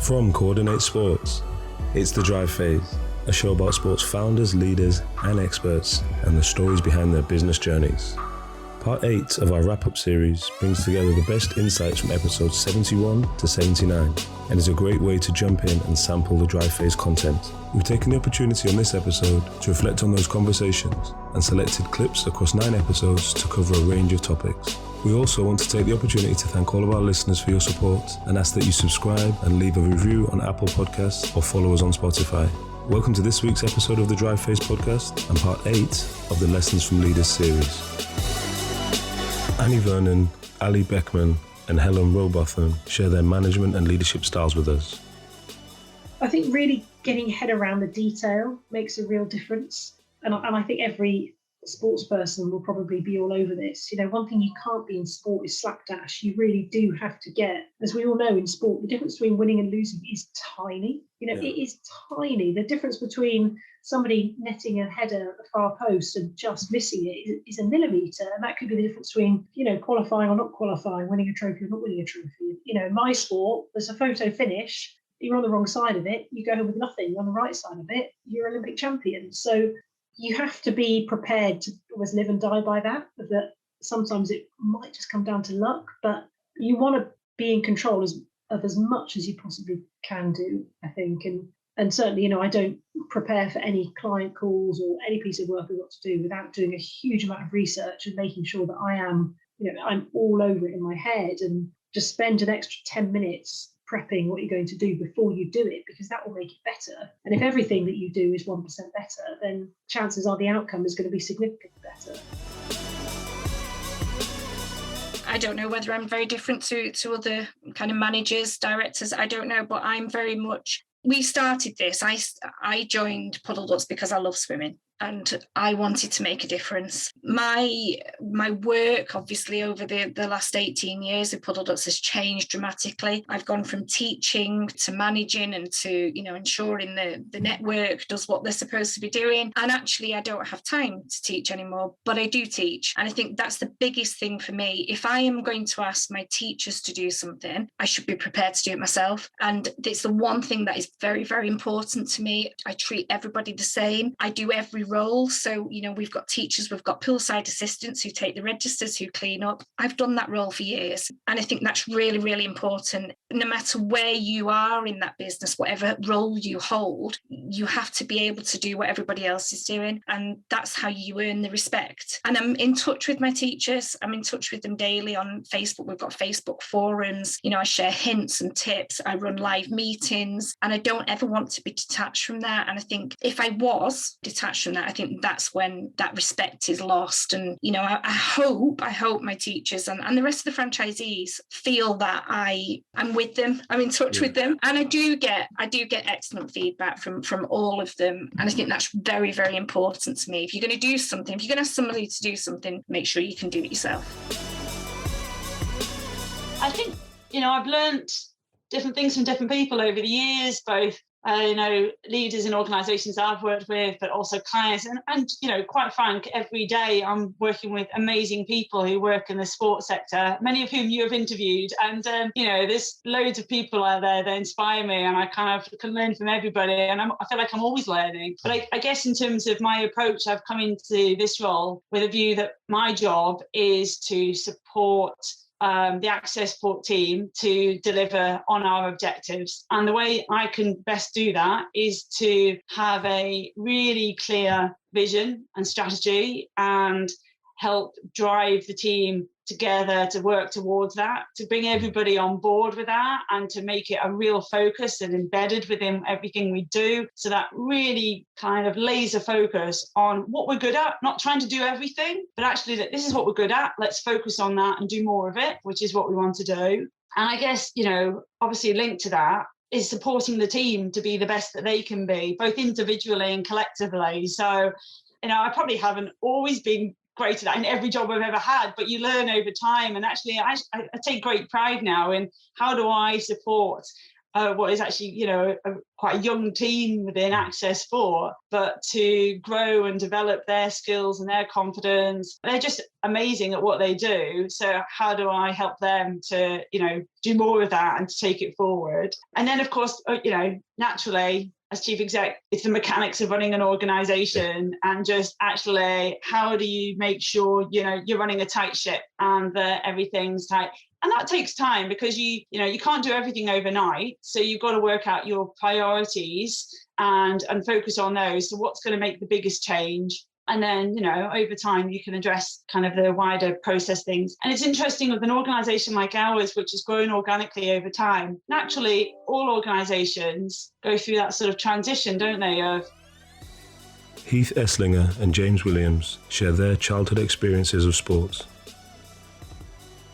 From Coordinate Sports, it's The Drive Phase, a show about sports founders, leaders and experts and the stories behind their business journeys. Part 8 of our wrap-up series brings together the best insights from episodes 71 to 79 and is a great way to jump in and sample the Drive Phase content. We've taken the opportunity on this episode to reflect on those conversations and selected clips across 9 episodes to cover a range of topics. We also want to take the opportunity to thank all of our listeners for your support and ask that you subscribe and leave a review on Apple Podcasts or follow us on Spotify. Welcome to this week's episode of the Drive Phase podcast and part 8 of the Lessons from Leaders series. Annie Vernon, Ali Beckman and Helen Robotham share their management and leadership styles with us. I think really getting your head around the detail makes a real difference. And I think every sports person will probably be all over this. You know, one thing you can't be in sport is slapdash. You really do have to get, as we all know in sport, the difference between winning and losing is tiny. You know, It is tiny. The difference between somebody netting a header at the far post and just missing it is a millimetre. And that could be the difference between, you know, qualifying or not qualifying, winning a trophy or not winning a trophy. You know, in my sport, there's a photo finish. You're on the wrong side of it, you go home with nothing. You're on the right side of it, you're Olympic champion. So you have to be prepared to always live and die by that sometimes it might just come down to luck, but you want to be in control of as much as you possibly can do, I think. And certainly, you know, I don't prepare for any client calls or any piece of work I've got to do without doing a huge amount of research and making sure that I'm all over it in my head, and just spend an extra 10 minutes prepping what you're going to do before you do it, because that will make it better. And if everything that you do is 1% better, then chances are the outcome is going to be significantly better. I don't know whether I'm very different to other kind of managers, directors, I don't know, but I'm very much, we started this, I joined Puddle Ducks because I love swimming and I wanted to make a difference. My work, obviously, over the last 18 years of Puddle Ducks has changed dramatically. I've gone from teaching to managing and to, you know, ensuring the network does what they're supposed to be doing. And actually, I don't have time to teach anymore, but I do teach. And I think that's the biggest thing for me. If I am going to ask my teachers to do something, I should be prepared to do it myself. And it's the one thing that is very, very important to me. I treat everybody the same. I do every role. So, you know, we've got teachers, we've got poolside assistants who take the registers, who clean up. I've done that role for years. And I think that's really, really important. No matter where you are in that business, whatever role you hold, you have to be able to do what everybody else is doing. And that's how you earn the respect. And I'm in touch with my teachers. I'm in touch with them daily on Facebook. We've got Facebook forums. You know, I share hints and tips. I run live meetings, and I don't ever want to be detached from that. And I think if I was detached from that, I think that's when that respect is lost. And, you know, I hope my teachers and the rest of the franchisees feel that I'm with them, I'm in touch with them. And I do get excellent feedback from all of them. And I think that's very, very important to me. If you're going to do something, if you're going to ask somebody to do something, make sure you can do it yourself. I think, you know, I've learned different things from different people over the years, both you know, leaders in organisations I've worked with, but also clients. And, you know, quite frank, every day I'm working with amazing people who work in the sports sector, many of whom you have interviewed. And, you know, there's loads of people out there that inspire me, and I kind of can learn from everybody. And I feel like I'm always learning. But I guess in terms of my approach, I've come into this role with a view that my job is to support the Access Sport team to deliver on our objectives. And the way I can best do that is to have a really clear vision and strategy and help drive the team together to work towards that, to bring everybody on board with that, and to make it a real focus and embedded within everything we do. So that really kind of laser focus on what we're good at, not trying to do everything, but actually that this is what we're good at. Let's focus on that and do more of it, which is what we want to do. And I guess, you know, obviously linked to that is supporting the team to be the best that they can be, both individually and collectively. So, you know, I probably haven't always been great at that in every job I've ever had, but you learn over time. And actually, I take great pride now in how do I support what is actually, you know, quite a young team within Access Sport, but to grow and develop their skills and their confidence. They're just amazing at what they do. So how do I help them to, do more of that and to take it forward? And then, of course, naturally, as chief exec, it's the mechanics of running an organization, and just actually, how do you make sure, you're running a tight ship and that everything's tight? And that takes time, because you can't do everything overnight. So you've got to work out your priorities and focus on those. So what's going to make the biggest change? And then, over time, you can address kind of the wider process things. And it's interesting with an organization like ours, which has grown organically over time. Naturally, all organizations go through that sort of transition, don't they? Heath Esslinger and James Williams share their childhood experiences of sports.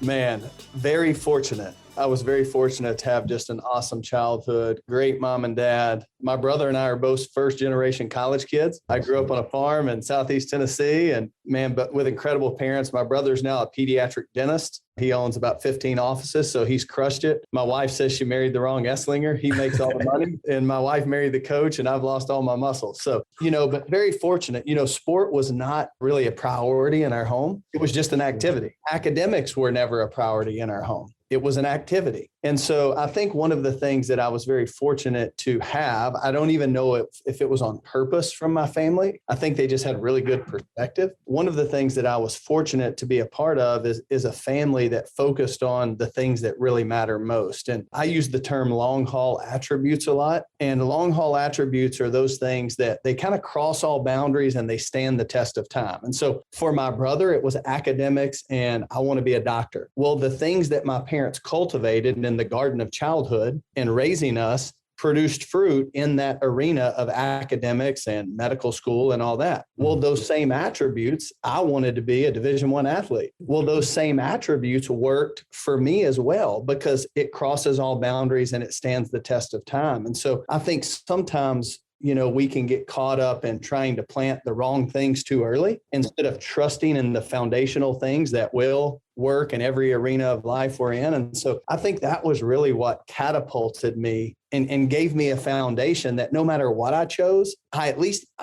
Man, very fortunate. I was very fortunate to have just an awesome childhood, great mom and dad. My brother and I are both first generation college kids. I grew up on a farm in Southeast Tennessee, and but with incredible parents. My brother's now a pediatric dentist. He owns about 15 offices, so he's crushed it. My wife says she married the wrong Esslinger. He makes all the money, and my wife married the coach, and I've lost all my muscles. So, but very fortunate. Sport was not really a priority in our home. It was just an activity. Academics were never a priority in our home. It was an activity. And so I think one of the things that I was very fortunate to have, I don't even know if it was on purpose from my family. I think they just had really good perspective. One of the things that I was fortunate to be a part of is a family that focused on the things that really matter most. And I use the term long haul attributes a lot. And long haul attributes are those things that they kind of cross all boundaries and they stand the test of time. And so for my brother, it was academics and I want to be a doctor. Well, the things that my parents cultivated in the garden of childhood and raising us produced fruit in that arena of academics and medical school and all that. Well, those same attributes, I wanted to be a Division I athlete. Well, those same attributes worked for me as well, because it crosses all boundaries and it stands the test of time. And so I think sometimes we can get caught up in trying to plant the wrong things too early instead of trusting in the foundational things that will work in every arena of life we're in. And so I think that was really what catapulted me and gave me a foundation that no matter what I chose, I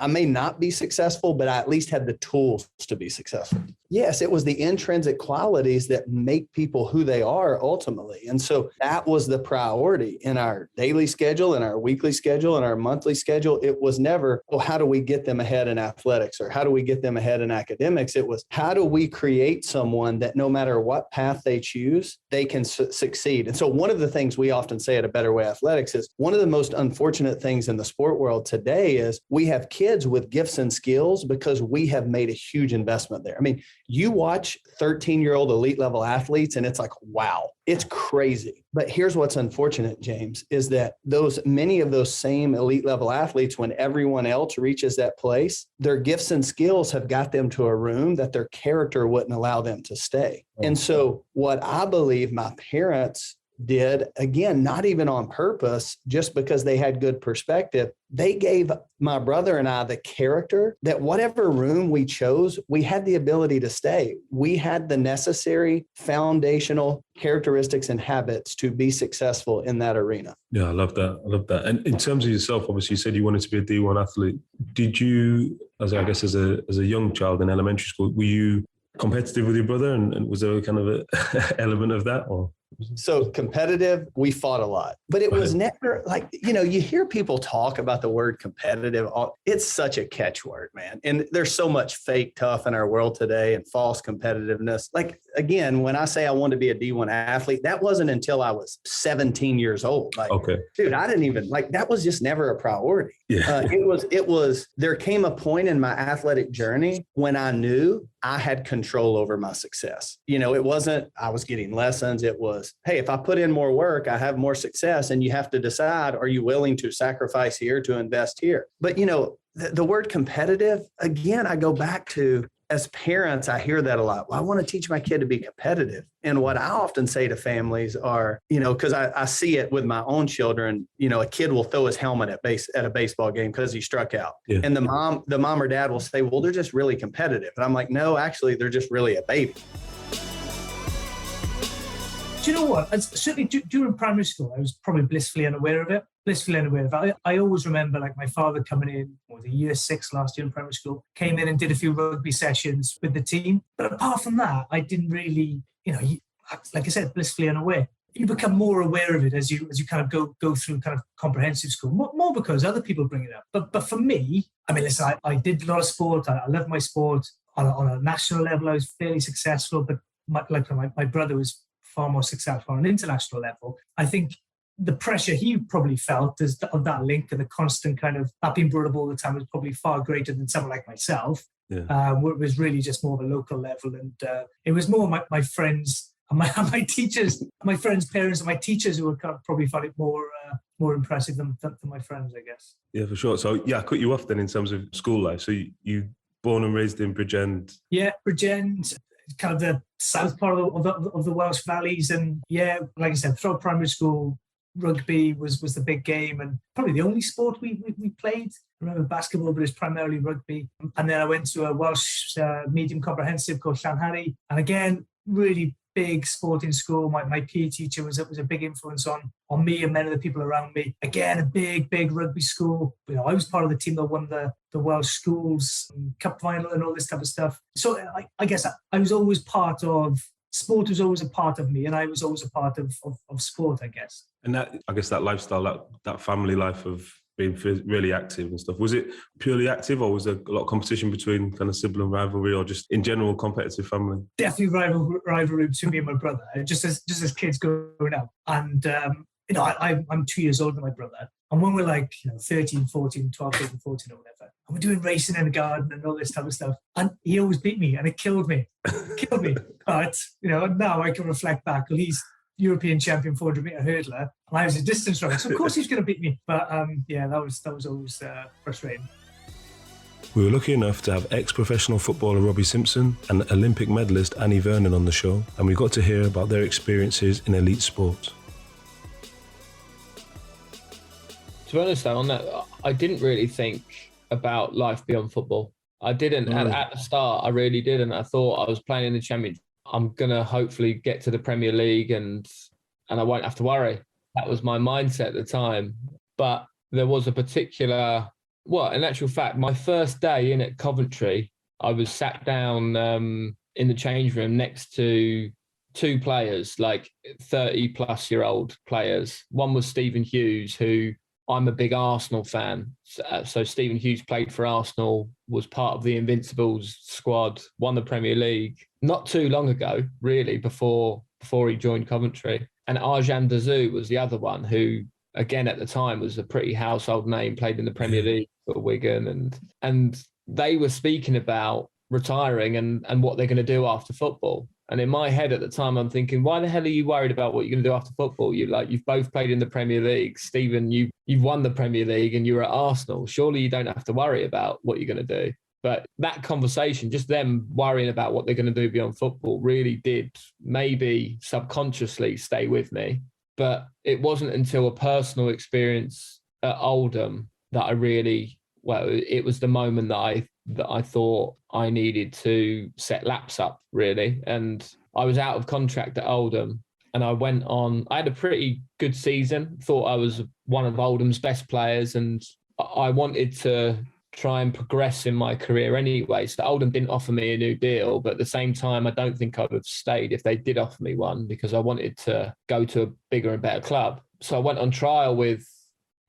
may not be successful, but I at least had the tools to be successful. Yes, it was the intrinsic qualities that make people who they are ultimately. And so that was the priority in our daily schedule, in our weekly schedule, in our monthly schedule. It was never, how do we get them ahead in athletics or how do we get them ahead in academics? It was, how do we create someone that no matter what path they choose, they can succeed? And so one of the things we often say at A Better Way Athletics is one of the most unfortunate things in the sport world today is we have kids with gifts and skills because we have made a huge investment there. I mean, you watch 13-year-old elite level athletes and it's like, wow, it's crazy. But here's what's unfortunate, James, is that many of those same elite level athletes, when everyone else reaches that place, their gifts and skills have got them to a room that their character wouldn't allow them to stay. And so what I believe my parents did, again, not even on purpose, just because they had good perspective, they gave my brother and I the character that whatever room we chose, we had the ability to stay. We had the necessary foundational characteristics and habits to be successful in that arena. Yeah, I love that. And in terms of yourself, obviously you said you wanted to be a D1 athlete. Did you, as a young child in elementary school, were you competitive with your brother? And was there kind of an element of that? Or? So competitive, we fought a lot, but it was never like, you hear people talk about the word competitive. It's such a catchword, man. And there's so much fake tough in our world today and false competitiveness. Like, again, when I say I wanted to be a D1 athlete, that wasn't until I was 17 years old. Like, okay, dude, I didn't even that was just never a priority. Yeah. There came a point in my athletic journey when I knew I had control over my success. It wasn't, I was getting lessons. It was, hey, if I put in more work, I have more success. And you have to decide, are you willing to sacrifice here to invest here? But, the word competitive, again, I go back to, as parents, I hear that a lot. Well, I want to teach my kid to be competitive. And what I often say to families are, because I see it with my own children, a kid will throw his helmet at a baseball game because he struck out. Yeah. And the mom or dad will say, well, they're just really competitive. And I'm like, no, actually, they're just really a baby. Do you know what? Certainly during primary school, I was probably blissfully unaware of it. I always remember like my father coming in, or the year 6 last year in primary school, came in and did a few rugby sessions with the team. But apart from that, I didn't really, like I said, blissfully unaware. You become more aware of it as you kind of go through kind of comprehensive school, more because other people bring it up. But for me, I mean, listen, I did a lot of sport. I love my sport. On a national level, I was fairly successful, but my brother was far more successful on an international level. I think the pressure he probably felt of that link and the constant kind of that being brought up all the time was probably far greater than someone like myself. Yeah. Where it was really just more of a local level, and it was more my friends and my teachers, my friends' parents, and my teachers who would kind of probably found it more impressive than my friends, I guess. Yeah, for sure. So I cut you off then in terms of school life. So you born and raised in Bridgend. Yeah, Bridgend, kind of the south part of the Welsh Valleys, and yeah, like I said, throughout primary school, rugby was the big game and probably the only sport we played. I remember basketball, but it's primarily rugby. And then I went to a Welsh medium comprehensive called Llanharry, and again, really big sporting school. My PE teacher was a big influence on me and many of the people around me. Again, a big rugby school. I was part of the team that won the Welsh Schools Cup final and all this type of stuff. So I guess I was always part of sport. Was always a part of me, and I was always a part of sport, I guess. And that lifestyle, that family life of being really active and stuff, was it purely active, or was there a lot of competition between kind of sibling rivalry, or just in general competitive family? Definitely rivalry between me and my brother, just as kids growing up. And I'm 2 years older than my brother, and when we're like 13, 14, 12, 13, 14 or whatever, and we're doing racing in the garden and all this type of stuff, and he always beat me, and it killed me. But now I can reflect back. Well, he's European champion 400-meter hurdler, and I was a distance runner, so of course he's going to beat me. But that was always frustrating. We were lucky enough to have ex-professional footballer Robbie Simpson and Olympic medalist Annie Vernon on the show, and we got to hear about their experiences in elite sport. To be honest, though, on that, I didn't really think about life beyond football. I didn't. At the start, I really didn't. I thought I was playing in the Championship. I'm going to hopefully get to the Premier League and I won't have to worry. That was my mindset at the time. But there was a particular, in actual fact, my first day in at Coventry, I was sat down in the change room next to two players, like 30-plus-year-old players. One was Stephen Hughes, who I'm a big Arsenal fan. So Stephen Hughes played for Arsenal, was part of the Invincibles squad, won the Premier League not too long ago, really, before he joined Coventry. And Arjan Dazou was the other one, who, again, at the time was a pretty household name, played in the Premier League for Wigan. And they were speaking about retiring and what they're going to do after football. And in my head at the time, I'm thinking, why the hell are you worried about what you're going to do after football? You've both played in the Premier League. Stephen, you've won the Premier League and you're at Arsenal. Surely you don't have to worry about what you're going to do. But that conversation, just them worrying about what they're going to do beyond football, really did maybe subconsciously stay with me. But it wasn't until a personal experience at Oldham that I really, it was the moment that I thought I needed to set laps up, really. And I was out of contract at Oldham and I had a pretty good season, thought I was one of Oldham's best players, and I wanted to try and progress in my career anyway. So Oldham didn't offer me a new deal, but at the same time, I don't think I would have stayed if they did offer me one, because I wanted to go to a bigger and better club. So I went on trial with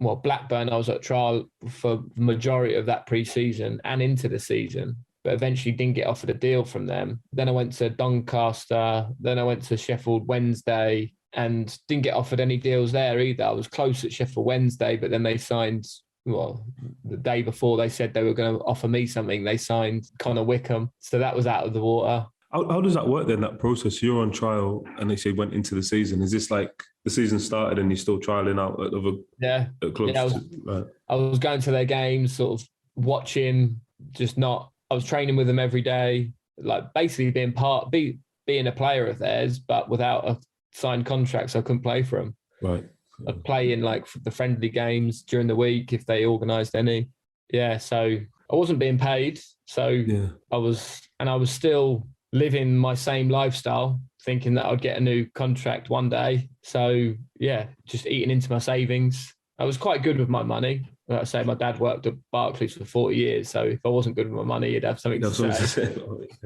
Blackburn. I was at trial for the majority of that pre-season and into the season, but eventually didn't get offered a deal from them. Then I went to Doncaster, then I went to Sheffield Wednesday and didn't get offered any deals there either. I was close at Sheffield Wednesday, but then they signed, the day before they said they were going to offer me something, they signed Connor Wickham. So that was out of the water. How does that work then, that process? You're on trial and they say went into the season. Is this like the season started and you're still trialling out at other clubs? Yeah, I was going to their games, sort of watching, I was training with them every day, like basically being a player of theirs, but without a signed contract, so I couldn't play for them. Right. I'd play in like the friendly games during the week if they organised any. Yeah, so I wasn't being paid. So I was still living my same lifestyle, thinking that I'd get a new contract one day. So yeah, just eating into my savings. I was quite good with my money. Like I say, my dad worked at Barclays for 40 years. So if I wasn't good with my money, he'd have something to say.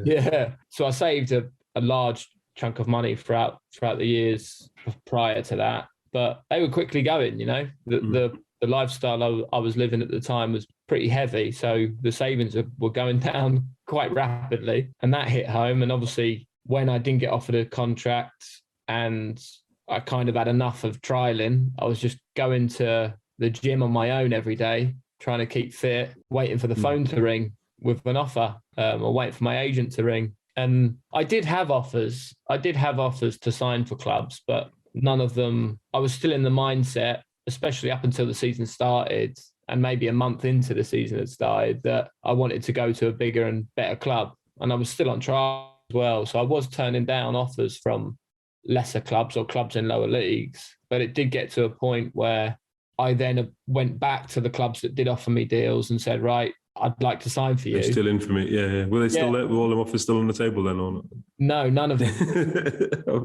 Yeah. So I saved a large chunk of money throughout the years prior to that. But they were quickly going, you know. The lifestyle I was living at the time was pretty heavy. So the savings were going down quite rapidly. And that hit home. And obviously, when I didn't get offered a contract and I kind of had enough of trialing, I was just going to the gym on my own every day, trying to keep fit, waiting for the phone to ring with an offer, or waiting for my agent to ring. And I did have offers. I did have offers to sign for clubs, but none of them, I was still in the mindset, especially up until the season started and maybe a month into the season had started, that I wanted to go to a bigger and better club. And I was still on trial as well. So I was turning down offers from lesser clubs or clubs in lower leagues. But it did get to a point where I then went back to the clubs that did offer me deals and said, right, I'd like to sign for you. They're still in for me. Yeah. Were they still there? Were all them offers still on the table then or not? No, none of them.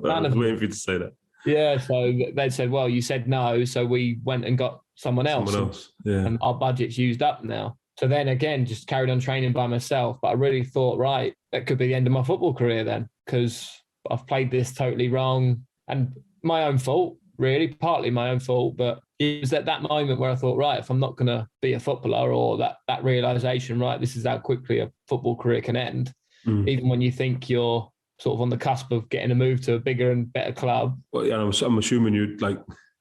I was waiting for you to say that. Yeah. So they said, well, you said no. So we went and got someone else. Yeah. And our budget's used up now. So then again, just carried on training by myself. But I really thought, right, that could be the end of my football career then, because I've played this totally wrong. And my own fault, really, partly my own fault. But it was at that moment where I thought, right, if I'm not going to be a footballer, or that realisation, right, this is how quickly a football career can end. Even when you think you're sort of on the cusp of getting a move to a bigger and better club. Well, yeah, I'm assuming you, like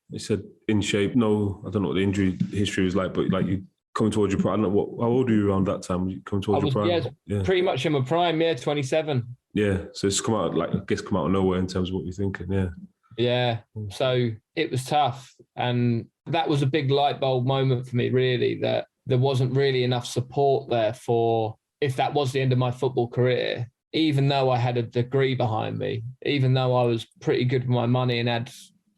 you said, in shape. No, I don't know what the injury history was like, but like you coming towards your prime. I don't know how old were you around that time? You coming towards your prime? Yeah, pretty much in my prime. Yeah, 27. Yeah, so it's come out of nowhere in terms of what you're thinking. Yeah. Yeah, so it was tough. And that was a big light bulb moment for me, really, that there wasn't really enough support there for, if that was the end of my football career, even though I had a degree behind me, even though I was pretty good with my money and had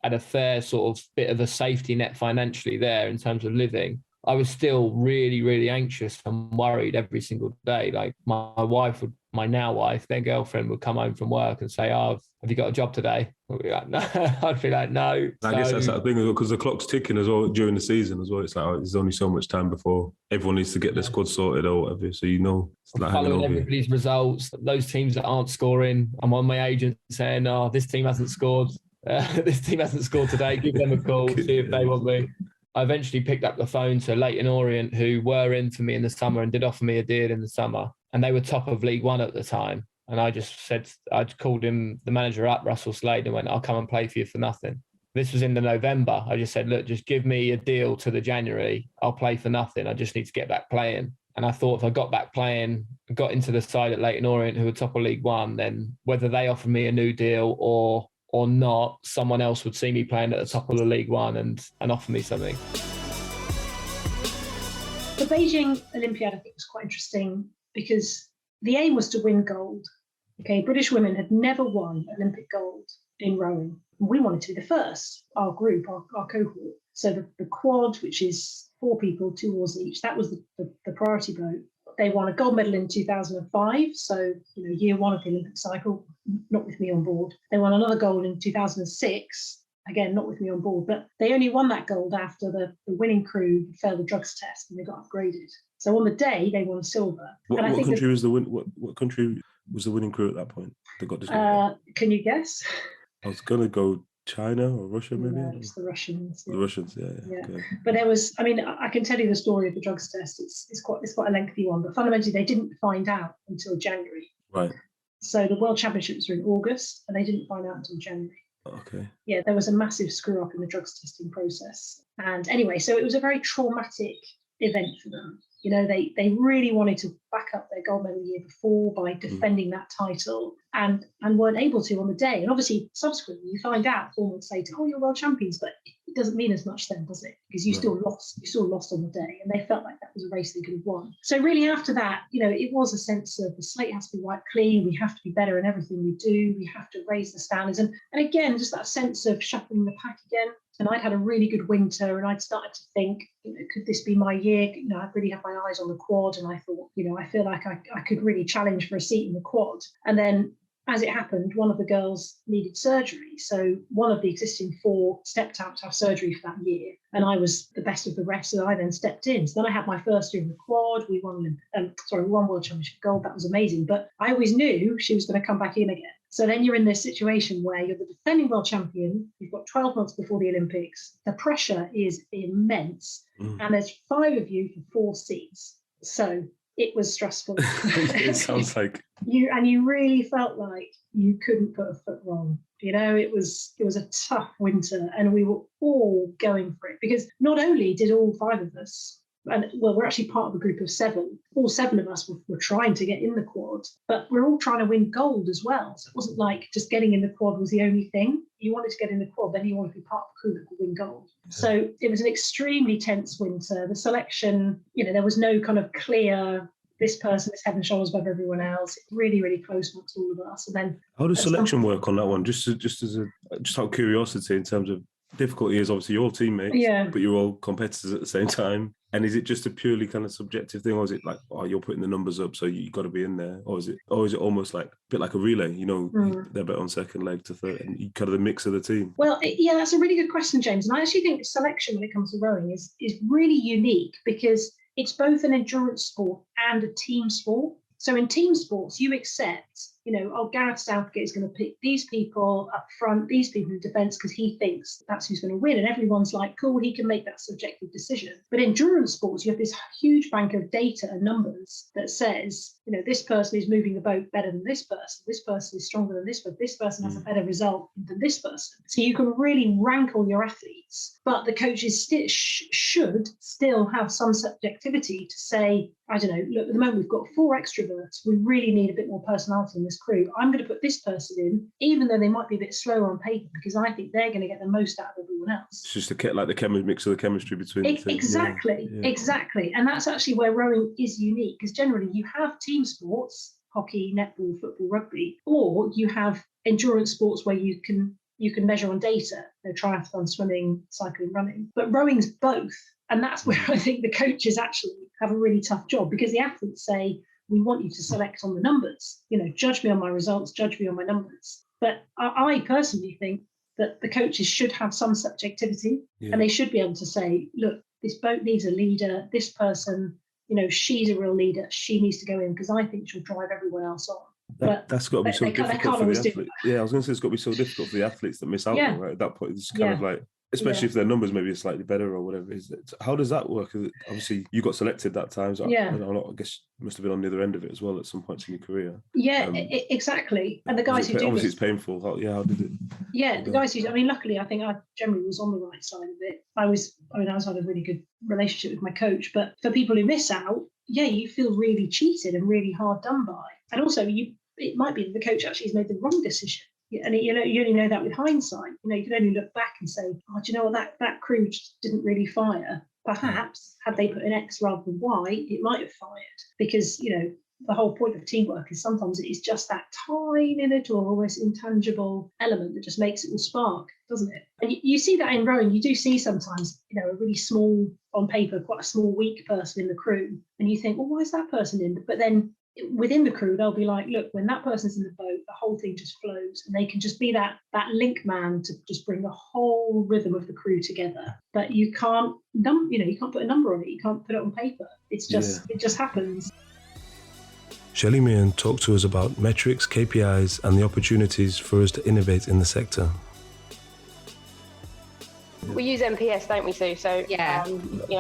a fair sort of bit of a safety net financially there in terms of living, I was still really, really anxious and worried every single day. Like my now wife, their girlfriend would come home from work and say, oh, have you got a job today? I'd be like, no. I'd be like, no. I guess that's that thing as well, because the clock's ticking as well during the season as well. It's like, there's only so much time before everyone needs to get their squad sorted or whatever. So, you know, it's like following everybody's results, those teams that aren't scoring, I'm on my agent saying, oh, this team hasn't scored. This team hasn't scored today. Give them a call, see if they want me. I eventually picked up the phone to Leyton Orient, who were in for me in the summer and did offer me a deal in the summer. And they were top of League One at the time. And I just said, I'd called him, the manager up, Russell Slade, and went, I'll come and play for you for nothing. This was in the November. I just said, look, just give me a deal to the January. I'll play for nothing. I just need to get back playing. And I thought if I got back playing, got into the side at Leyton Orient, who were top of League One, then whether they offered me a new deal or not, someone else would see me playing at the top of the League One and offer me something. The Beijing Olympiad, I think, was quite interesting because the aim was to win gold. Okay, British women had never won Olympic gold in rowing. We wanted to be the first, our group, our cohort. So the quad, which is 4 people, 2 oars each, that was the priority boat. They won a gold medal in 2005, so year 1 of the Olympic cycle, not with me on board. They won another gold in 2006, again, not with me on board, but they only won that gold after the winning crew failed the drugs test and they got upgraded. So on the day, they won silver. What country was what country was the winning crew at that point that got this gold? Can you guess? I was going to go China or Russia, maybe? No, it's the Russians. The Russians, yeah. Okay. But there was, I can tell you the story of the drugs test. It's quite a lengthy one, but fundamentally they didn't find out until January. Right. So the World Championships were in August and they didn't find out until January. Okay. Yeah, there was a massive screw up in the drugs testing process. And anyway, so it was a very traumatic event for them. They really wanted to back up their gold medal the year before by defending that title. and weren't able to on the day. And obviously, subsequently, you find out 4 months later, oh, you're world champions, but it doesn't mean as much then, does it? Because you still lost. You still lost on the day, and they felt like that was a race they could have won. So really, after that, it was a sense of the slate has to be wiped clean. We have to be better in everything we do. We have to raise the standards, and again, just that sense of shuffling the pack again. And I'd had a really good winter, and I'd started to think, could this be my year? I really had my eyes on the quad, and I thought, I feel like I could really challenge for a seat in the quad. And then, as it happened, one of the girls needed surgery. So one of the existing 4 stepped out to have surgery for that year, and I was the best of the rest. So I then stepped in. So then I had my first year in the quad. We won World Championship gold. That was amazing. But I always knew she was going to come back in again. So then you're in this situation where you're the defending world champion, you've got 12 months before the Olympics, the pressure is immense, and there's 5 of you for 4 seats. So it was stressful. It sounds like... You really felt like you couldn't put a foot wrong. It was a tough winter, and we were all going for it, because not only did all 5 of us, and we're actually part of a group of 7. All 7 of us were trying to get in the quad, but we're all trying to win gold as well. So it wasn't like just getting in the quad was the only thing. You wanted to get in the quad, then you wanted to be part of the crew that could win gold. Yeah. So it was an extremely tense winter. The selection, there was no kind of clear, this person is head and shoulders above everyone else. It's really, really close amongst all of us. And then, how does selection work on that one? Just out of curiosity, in terms of difficulty, is obviously you're all teammates, but you're all competitors at the same time. And is it just a purely kind of subjective thing, or is it like, you're putting the numbers up, so you got to be in there, or is it almost like a bit like a relay? They're better on second leg to third, and you kind of the mix of the team. Well, that's a really good question, James. And I actually think selection, when it comes to rowing, is really unique, because it's both an endurance sport and a team sport. So in team sports, you accept, Gareth Southgate is going to pick these people up front, these people in defence, because he thinks that's who's going to win. And everyone's like, cool, he can make that subjective decision. But in endurance sports, you have this huge bank of data and numbers that says, this person is moving the boat better than this person is stronger than this person has a better result than this person. So you can really rank all your athletes, but the coaches should still have some subjectivity to say, I don't know, look, at the moment we've got 4 extroverts. We really need a bit more personality in this crew. I'm going to put this person in, even though they might be a bit slower on paper, because I think they're going to get the most out of everyone else. It's just the mix of the chemistry between the two. Exactly. And that's actually where rowing is unique, because generally you have team sports, hockey, netball, football, rugby, or you have endurance sports where you can measure on data, triathlon, swimming, cycling, running. But rowing's both. And that's where I think the coaches actually have a really tough job, because the athletes say, we want you to select on the numbers, judge me on my results, judge me on my numbers. But I personally think that the coaches should have some subjectivity, and they should be able to say, look, this boat needs a leader, this person, she's a real leader, she needs to go in, because I think she'll drive everyone else on. That's got to be so difficult for the athletes. Yeah, I was going to say it's got to be so difficult for the athletes that miss out on, right? At that point, it's kind of like, especially if their numbers maybe are slightly better or whatever. How does that work? Obviously, you got selected that time. So I guess you must have been on the other end of it as well at some points in your career. Yeah, exactly. And the guys who do obviously it's painful. How did it? Yeah, the guys who, luckily, I think I generally was on the right side of it. I had a really good relationship with my coach. But for people who miss out, you feel really cheated and really hard done by. And also, it might be that the coach actually has made the wrong decision. And you only know that with hindsight. You can only look back and say, oh, do you know what, that crew just didn't really fire. Perhaps had they put an X rather than Y, it might have fired. Because, the whole point of teamwork is sometimes it is just that tiny little, almost intangible element that just makes it all spark, doesn't it? And you see that in rowing. You do see sometimes, a really small, on paper, quite a small, weak person in the crew. And you think, well, why is that person in? But then within the crew, they'll be like, look, when that person's in the boat, the whole thing just flows, and they can just be that link man to just bring the whole rhythm of the crew together. But you can't put a number on it. You can't put it on paper. It just happens. Shelley Meehan talked to us about metrics, KPIs, and the opportunities for us to innovate in the sector. We use NPS, don't we, Sue? So,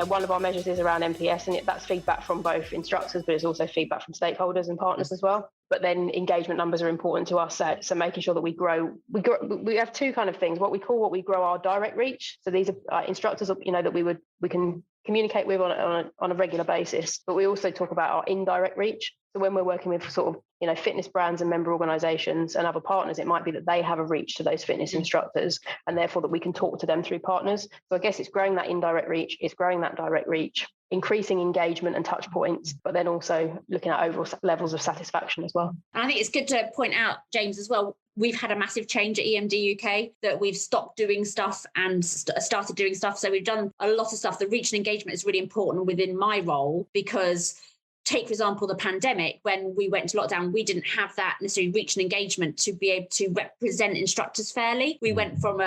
one of our measures is around NPS, and that's feedback from both instructors, but it's also feedback from stakeholders and partners as well. But then engagement numbers are important to us. So making sure that we have 2 kind of things. What we grow our direct reach. So these are instructors, that we can communicate with on a regular basis, but we also talk about our indirect reach. So when we're working with sort of, fitness brands and member organizations and other partners, it might be that they have a reach to those fitness instructors, and therefore that we can talk to them through partners. So I guess it's growing that indirect reach, it's growing that direct reach, increasing engagement and touch points, but then also looking at overall levels of satisfaction as well. And I think it's good to point out, James, as well, we've had a massive change at EMD UK, that we've stopped doing stuff and started doing stuff. So we've done a lot of stuff. The reach and engagement is really important within my role, because take, for example, the pandemic, when we went into lockdown, we didn't have that necessarily reach and engagement to be able to represent instructors fairly. We went from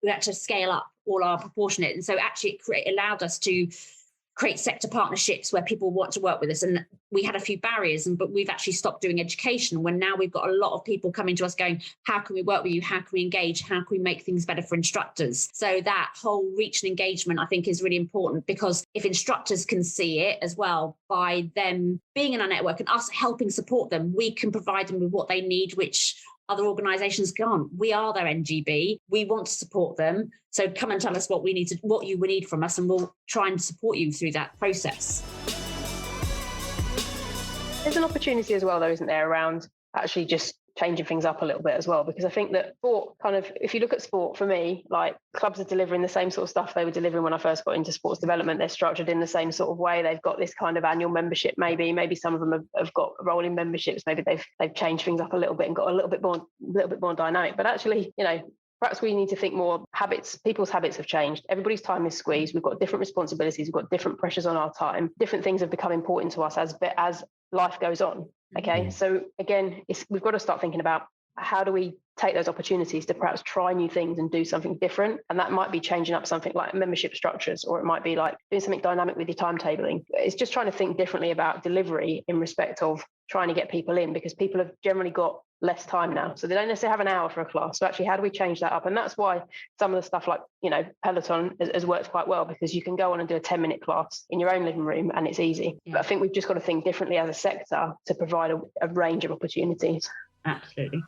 we had to scale up all our proportionate. And so actually it allowed us to create sector partnerships where people want to work with us. And we had a few barriers, but we've actually stopped doing education, when now we've got a lot of people coming to us going, how can we work with you? How can we engage? How can we make things better for instructors? So that whole reach and engagement, I think, is really important, because if instructors can see it as well, by them being in our network and us helping support them, we can provide them with what they need, which other organisations can't. We are their NGB. We want to support them. So come and tell us what you would need from us, and we'll try and support you through that process. There's an opportunity as well, though, isn't there, around actually just changing things up a little bit as well, because I think that sport if you look at sport, for me, like, clubs are delivering the same sort of stuff they were delivering when I first got into sports development. They're structured in the same sort of way. They've got this kind of annual membership, maybe some of them have got rolling memberships. Maybe they've changed things up a little bit and got a little bit more dynamic. But actually, perhaps we need to think more habits. People's habits have changed. Everybody's time is squeezed. We've got different responsibilities. We've got different pressures on our time. Different things have become important to us as life goes on. Okay. So again, we've got to start thinking about, how do we take those opportunities to perhaps try new things and do something different? And that might be changing up something like membership structures, or it might be like doing something dynamic with your timetabling. It's just trying to think differently about delivery in respect of trying to get people in, because people have generally got less time now. So they don't necessarily have an hour for a class. So actually, how do we change that up? And that's why some of the stuff like, Peloton has worked quite well, because you can go on and do a 10-minute class in your own living room and it's easy. Yeah. But I think we've just got to think differently as a sector to provide a range of opportunities. Absolutely.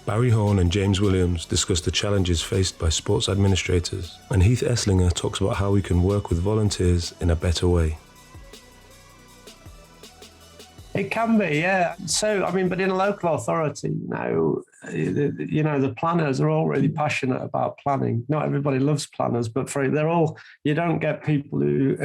Barry Horn and James Williams discuss the challenges faced by sports administrators, and Heath Esslinger talks about how we can work with volunteers in a better way. It can be, yeah. So, but in a local authority, the planners are all really passionate about planning. Not everybody loves planners, but you don't get people who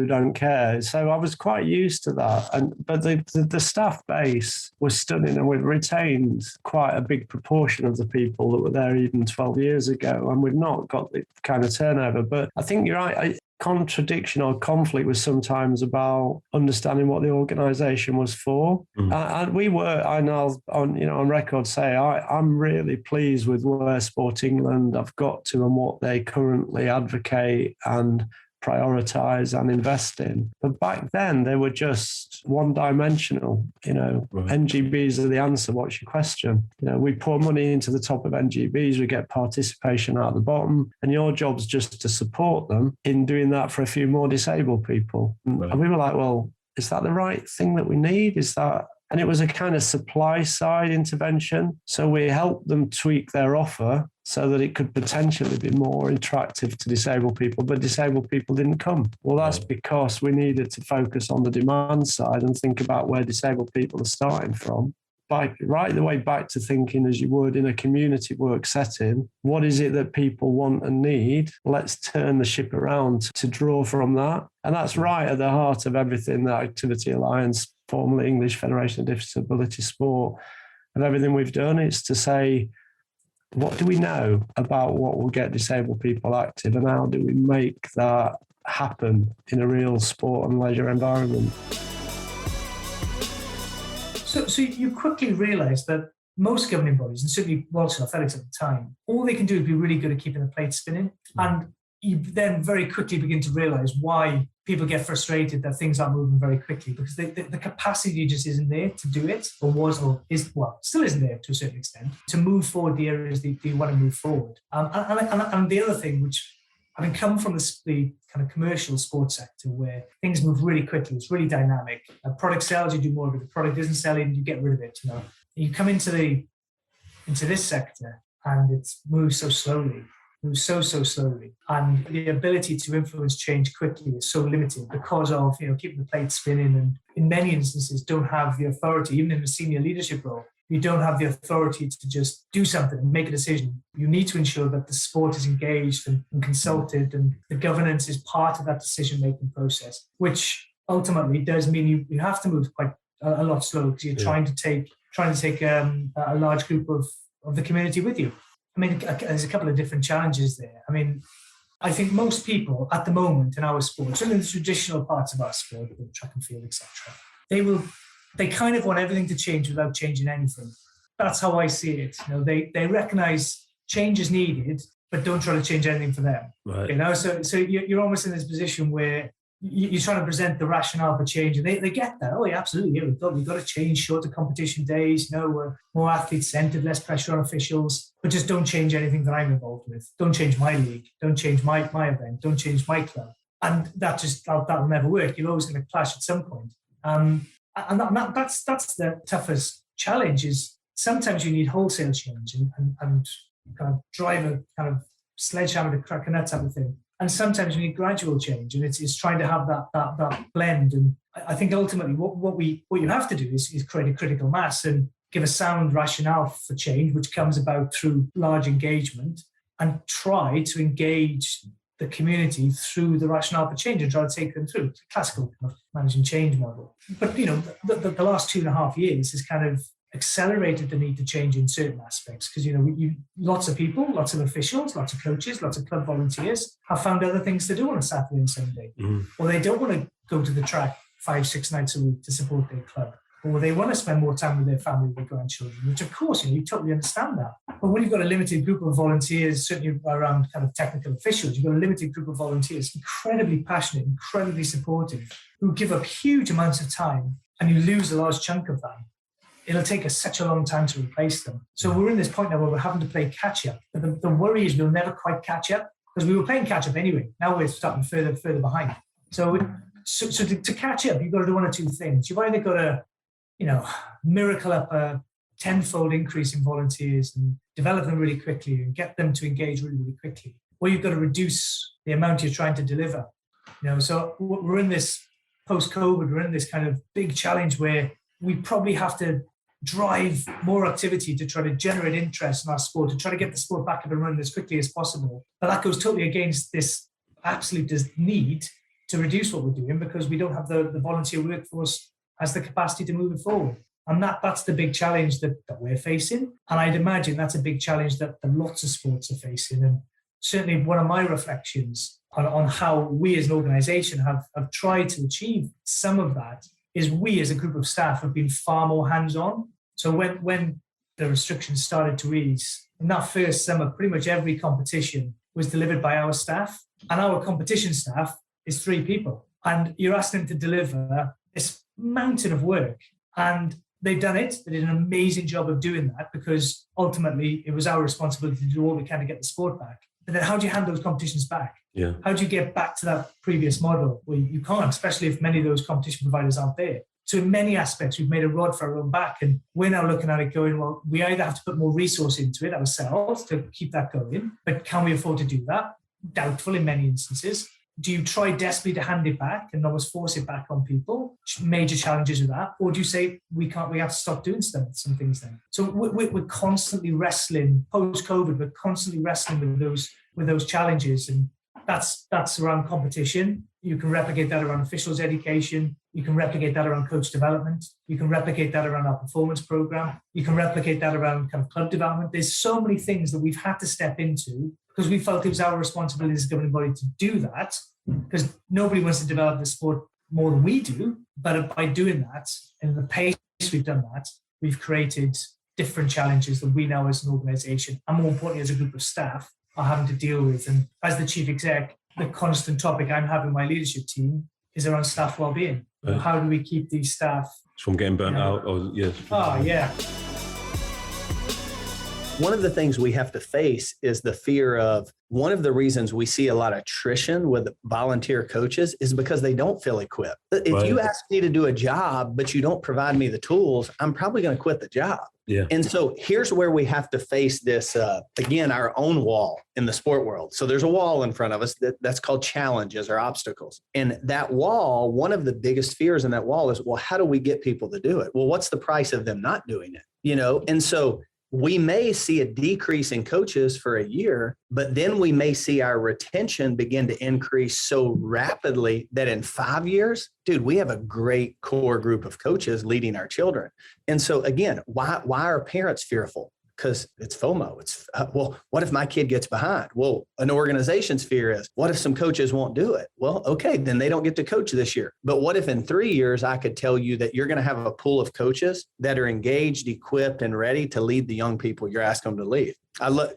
don't care. So I was quite used to that. But the staff base was stunning, and we've retained quite a big proportion of the people that were there even 12 years ago, and we've not got the kind of turnover. But I think you're right. Contradiction or conflict was sometimes about understanding what the organisation was for. And we were, I'll on record say, I'm really pleased with where Sport England have got to and what they currently advocate and prioritise and invest in. But back then they were just one-dimensional. Right. NGBs are the answer. What's your question? We pour money into the top of NGBs, we get participation out the bottom, and your job's just to support them in doing that for a few more disabled people. Right. And we were like, well, is that the right thing that we need? And it was a kind of supply side intervention. So we helped them tweak their offer so that it could potentially be more attractive to disabled people, but disabled people didn't come. Well, that's because we needed to focus on the demand side and think about where disabled people are starting from. Right the way back to thinking as you would in a community work setting, what is it that people want and need? Let's turn the ship around to draw from that. And that's right at the heart of everything that Activity Alliance, formerly English Federation of Disability Sport, of everything we've done. It's to say, what do we know about what will get disabled people active, and how do we make that happen in a real sport and leisure environment? So you quickly realise that most governing bodies, and certainly Walsall Athletics at the time, all they can do is be really good at keeping the plate spinning. And you then very quickly begin to realise why people get frustrated that things aren't moving very quickly, because the capacity just isn't there to do it, still isn't there to a certain extent, to move forward the areas that you want to move forward. And the other thing, which having come from the kind of commercial sports sector where things move really quickly, it's really dynamic. A product sells, you do more of it. The product doesn't sell, you get rid of it. You come into this sector and it moves so slowly. moves so slowly, and the ability to influence change quickly is so limited because of keeping the plate spinning, and in many instances don't have the authority, even in a senior leadership role. You don't have the authority to just do something and make a decision. You need to ensure that the sport is engaged and consulted, and the governance is part of that decision-making process, which ultimately does mean you have to move quite a lot slower because you're trying to take a large group of the community with you. I mean, there's a couple of different challenges there. I mean, I think most people at the moment in our sport, certainly the traditional parts of our sport, track and field, etc., they kind of want everything to change without changing anything. That's how I see it. They recognize change is needed, but don't try to change anything for them. Right. So you're almost in this position where you're trying to present the rationale for change, and they get that. Oh, yeah, absolutely. Yeah, we've got to change shorter competition days. More athletes centered, less pressure on officials, but just don't change anything that I'm involved with. Don't change my league. Don't change my event. Don't change my club. And that'll never work. You're always going to clash at some point. And that's the toughest challenge. Is sometimes you need wholesale change and kind of drive a kind of sledgehammer to crack a nut type of thing. And sometimes you need gradual change, and it's trying to have that blend. And I think ultimately what you have to do is create a critical mass and give a sound rationale for change, which comes about through large engagement, and try to engage the community through the rationale for change and try to take them through the classical managing change model. But the last 2.5 years has kind of accelerated the need to change in certain aspects, because lots of people, lots of officials, lots of coaches, lots of club volunteers have found other things to do on a Saturday and Sunday, or they don't want to go to the track 5-6 nights a week to support their club, or they want to spend more time with their family, with their grandchildren, which of course you totally understand that. But when you've got a limited group of volunteers, certainly around kind of technical officials, you've got a limited group of volunteers, incredibly passionate, incredibly supportive, who give up huge amounts of time, and you lose a large chunk of that. It'll take us such a long time to replace them. So we're in this point now where we're having to play catch up. But the worry is we'll never quite catch up, because we were playing catch up anyway. Now we're starting further behind. So to catch up, you've got to do one or two things. You've either got to, miracle up a tenfold increase in volunteers and develop them really quickly and get them to engage really, really quickly, or you've got to reduce the amount you're trying to deliver. So we're in this post-COVID, we're in this kind of big challenge where we probably have to drive more activity to try to generate interest in our sport, to try to get the sport back up and running as quickly as possible. But that goes totally against this absolute need to reduce what we're doing, because we don't have the volunteer workforce has the capacity to move it forward. And that's the big challenge that we're facing. And I'd imagine that's a big challenge that lots of sports are facing. And certainly one of my reflections on how we as an organisation have tried to achieve some of that is we as a group of staff have been far more hands-on. So when the restrictions started to ease, in that first summer, pretty much every competition was delivered by our staff. And our competition staff is 3 people. And you're asking them to deliver this mountain of work. And they've done it. They did an amazing job of doing that, because ultimately it was our responsibility to do all we can to get the sport back. But then how do you hand those competitions back? Yeah. How do you get back to that previous model? Well, you can't, especially if many of those competition providers aren't there. So in many aspects, we've made a rod for our own back, and we're now looking at it going, well, we either have to put more resource into it ourselves to keep that going, but can we afford to do that? Doubtful in many instances. Do you try desperately to hand it back and almost force it back on people? Major challenges with that. Or do you say, we have to stop doing some things then? So we're constantly wrestling, post-COVID, we're constantly wrestling with those challenges. And that's around competition. You can replicate that around officials education. You can replicate that around coach development. You can replicate that around our performance program. You can replicate that around kind of club development. There's so many things that we've had to step into, because we felt it was our responsibility as a governing body to do that, because nobody wants to develop the sport more than we do. But by doing that, and the pace we've done that, we've created different challenges that we now as an organisation, and more importantly as a group of staff, are having to deal with. And as the chief exec, the constant topic I'm having with my leadership team is around staff well-being. Right. How do we keep these staff from getting burnt out? Or yes. Oh, yeah. One of the things we have to face is the fear of, one of the reasons we see a lot of attrition with volunteer coaches is because they don't feel equipped. If you ask me to do a job, but you don't provide me the tools, I'm probably going to quit the job. Yeah. And so here's where we have to face this, again, our own wall in the sport world. So there's a wall in front of us that's called challenges or obstacles. And that wall, one of the biggest fears in that wall is, well, how do we get people to do it? Well, what's the price of them not doing it? And so we may see a decrease in coaches for a year, but then we may see our retention begin to increase so rapidly that in 5 years, dude, we have a great core group of coaches leading our children. And so again, why are parents fearful? Because it's FOMO. It's, well, what if my kid gets behind? Well, an organization's fear is, what if some coaches won't do it? Well, okay, then they don't get to coach this year. But what if in 3 years, I could tell you that you're going to have a pool of coaches that are engaged, equipped, and ready to lead the young people you're asking them to lead?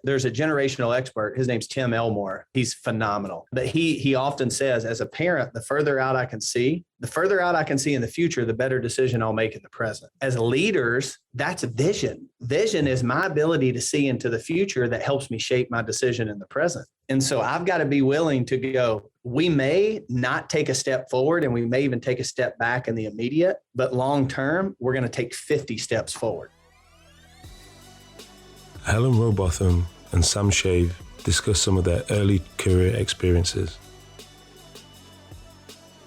There's a generational expert. His name's Tim Elmore. He's phenomenal. But he often says, as a parent, the further out I can see in the future, the better decision I'll make in the present. As leaders, that's vision. Vision is my ability to see into the future that helps me shape my decision in the present. And so I've got to be willing to go, we may not take a step forward and we may even take a step back in the immediate, but long term, we're going to take 50 steps forward. Helen Robotham and Sam Shave discuss some of their early career experiences.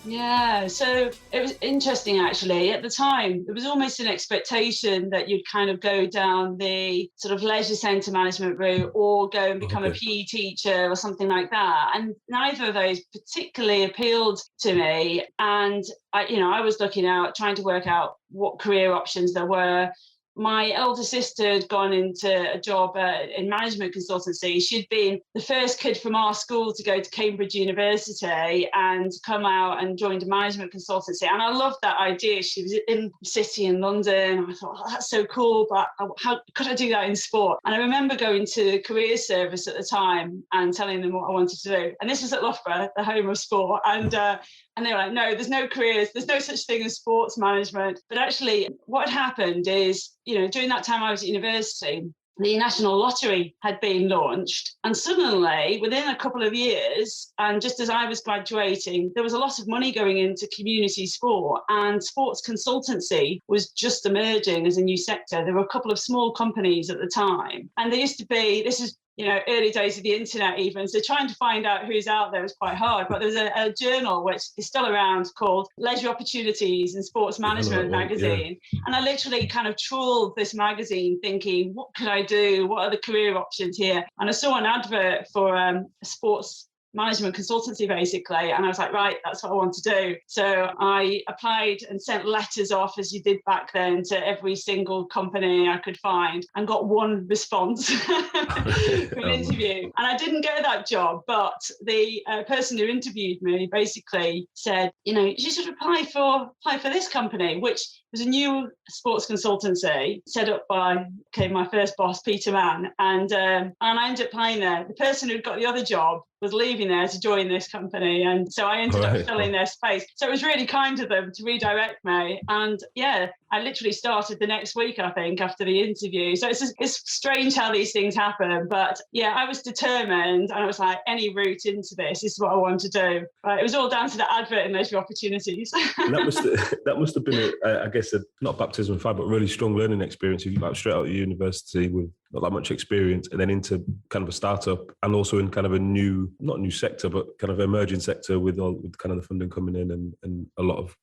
Yeah, so it was interesting actually. At the time, there was almost an expectation that you'd kind of go down the sort of leisure centre management route or go and become a PE teacher or something like that. And neither of those particularly appealed to me. And I was looking out, trying to work out what career options there were. My elder sister had gone into a job in management consultancy. She'd been the first kid from our school to go to Cambridge University and come out and joined a management consultancy. And I loved that idea. She was in the city in London. I thought, that's so cool, but how could I do that in sport? And I remember going to career service at the time and telling them what I wanted to do. And this was at Loughborough, the home of sport. And they were like, no, there's no careers. There's no such thing as sports management. But actually, what had happened is, during that time I was at university, the National Lottery had been launched. And suddenly, within a couple of years, and just as I was graduating, there was a lot of money going into community sport, and sports consultancy was just emerging as a new sector. There were a couple of small companies at the time. And there used to be, this is early days of the internet even. So trying to find out who's out there was quite hard. But there's a journal which is still around called Leisure Opportunities and Sports Management magazine. Yeah. And I literally kind of trawled this magazine thinking, what could I do? What are the career options here? And I saw an advert for a sports management consultancy basically, and I was like, right, that's what I want to do. So I applied and sent letters off, as you did back then, to every single company I could find, and got one response for an interview. And I didn't get that job, but the person who interviewed me basically said, you should apply for this company, which was a new sports consultancy set up by my first boss, Peter Mann, and I ended up applying there. The person who'd got the other job was leaving there to join this company, and so I ended up filling their space. So it was really kind of them to redirect me, and I literally started the next week, I think, after the interview. So it's strange how these things happen, but I was determined, and I was like, any route into this is what I want to do. But it was all down to the advert and Leisure Opportunities. And that must have been not baptism of fire, but really strong learning experience. You got straight out of university with not that much experience, and then into kind of a startup, and also in kind of a not new sector, but kind of emerging sector with kind of the funding coming in, and a lot of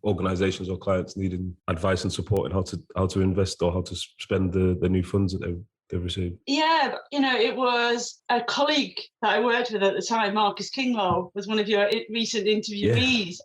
organizations or clients needing advice and support in how to invest or how to spend the new funds that they've received. Yeah, it was a colleague that I worked with at the time, Marcus Kinglaw, was one of your recent interviewees.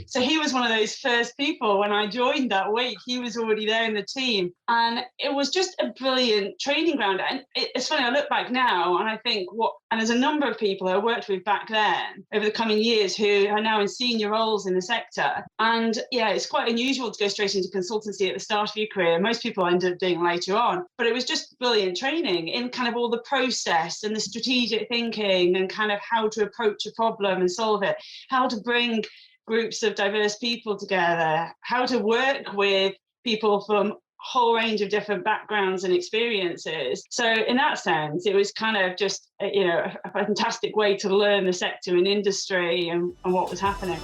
So he was one of those first people when I joined that week. He was already there in the team. And it was just a brilliant training ground. And it's funny, I look back now and I think and there's a number of people I worked with back then over the coming years who are now in senior roles in the sector. And it's quite unusual to go straight into consultancy at the start of your career. Most people end up doing later on. But it was just brilliant training in kind of all the process and the strategic thinking and kind of how to approach a problem and solve it, how to bring groups of diverse people together, how to work with people from whole range of different backgrounds and experiences. So in that sense, it was kind of just, a fantastic way to learn the sector and industry and what was happening.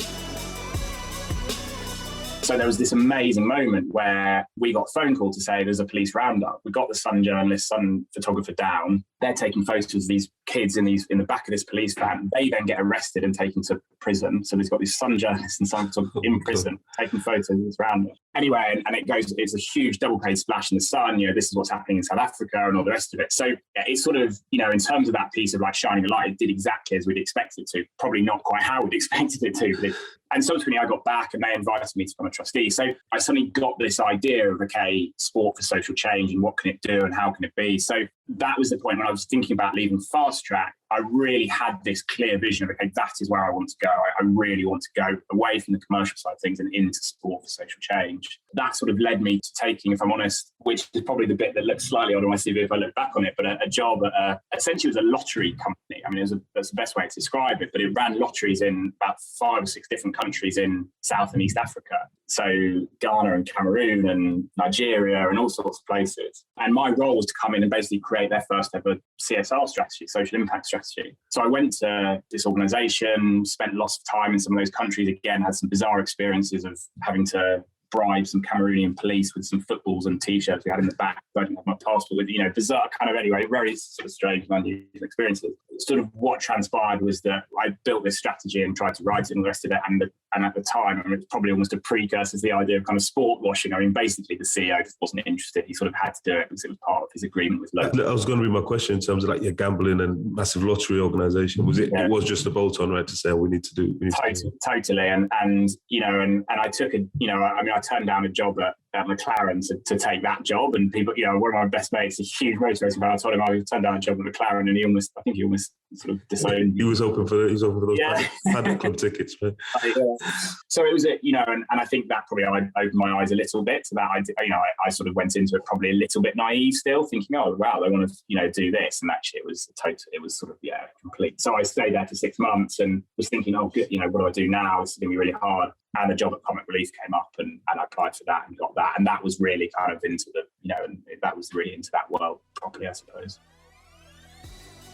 So there was this amazing moment where we got a phone call to say there's a police roundup. We got the Sun journalist, Sun photographer down. They're taking photos of these kids in the back of this police van. They then get arrested and taken to prison. So there's got this Sun journalist and Sun photographer in prison taking photos of this roundup. Anyway, and it's a huge double-page splash in the Sun. This is what's happening in South Africa and all the rest of it. So it's sort of, in terms of that piece of like shining a light, it did exactly as we'd expected it to. Probably not quite how we'd expected it to, and subsequently I got back and they invited me to become a trustee. So I suddenly got this idea of, okay, sport for social change and what can it do and how can it be? So that was the point when I was thinking about leaving Fast Track. I really had this clear vision of, okay, that is where I want to go. I really want to go away from the commercial side of things and into sport for social change. That sort of led me to taking, if I'm honest, which is probably the bit that looks slightly odd on my CV if I look back on it, but a job at essentially it was a lottery company. I mean, that's the best way to describe it, but it ran lotteries in about 5 or 6 different countries in South and East Africa. So Ghana and Cameroon and Nigeria and all sorts of places. And my role was to come in and basically create their first ever CSR strategy, social impact strategy. So I went to this organization, spent lots of time in some of those countries, again, had some bizarre experiences of having to bribe some Cameroonian police with some footballs and T-shirts we had in the back. I didn't have my passport with, bizarre kind of, anyway, very sort of strange and unusual experiences. Sort of what transpired was that I built this strategy and tried to write it and the rest of it. And at the time, it's probably almost a precursor to the idea of kind of sport washing. I mean, basically the CEO just wasn't interested. He sort of had to do it because it was part of his agreement with local. That was going to be my question in terms of like your gambling and massive lottery organisation. Was it? Yeah. It was just a bolt-on, right? To say we need to do. Totally. And I took I turned down a job at McLaren to take that job, and people, one of my best mates, a huge motor racing fan, I told him I would turn down a job at McLaren, and he almost sort of disowned. He was hoping for those paddock club tickets, man. So it was and I think that probably opened my eyes a little bit to that idea. I sort of went into it probably a little bit naive still, thinking, oh wow, they want to do this, and actually it was sort of complete. So I stayed there for 6 months and was thinking, oh good, what do I do now? It's going to be really hard. And the job at Comic Relief came up, and I applied for that and got that, and that was really kind of into that was really into that world properly, I suppose.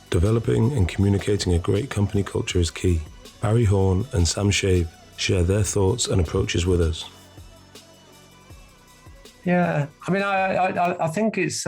Developing and communicating a great company culture is key. Barry Horn and Sam Shave share their thoughts and approaches with us. Yeah, I mean, I think it's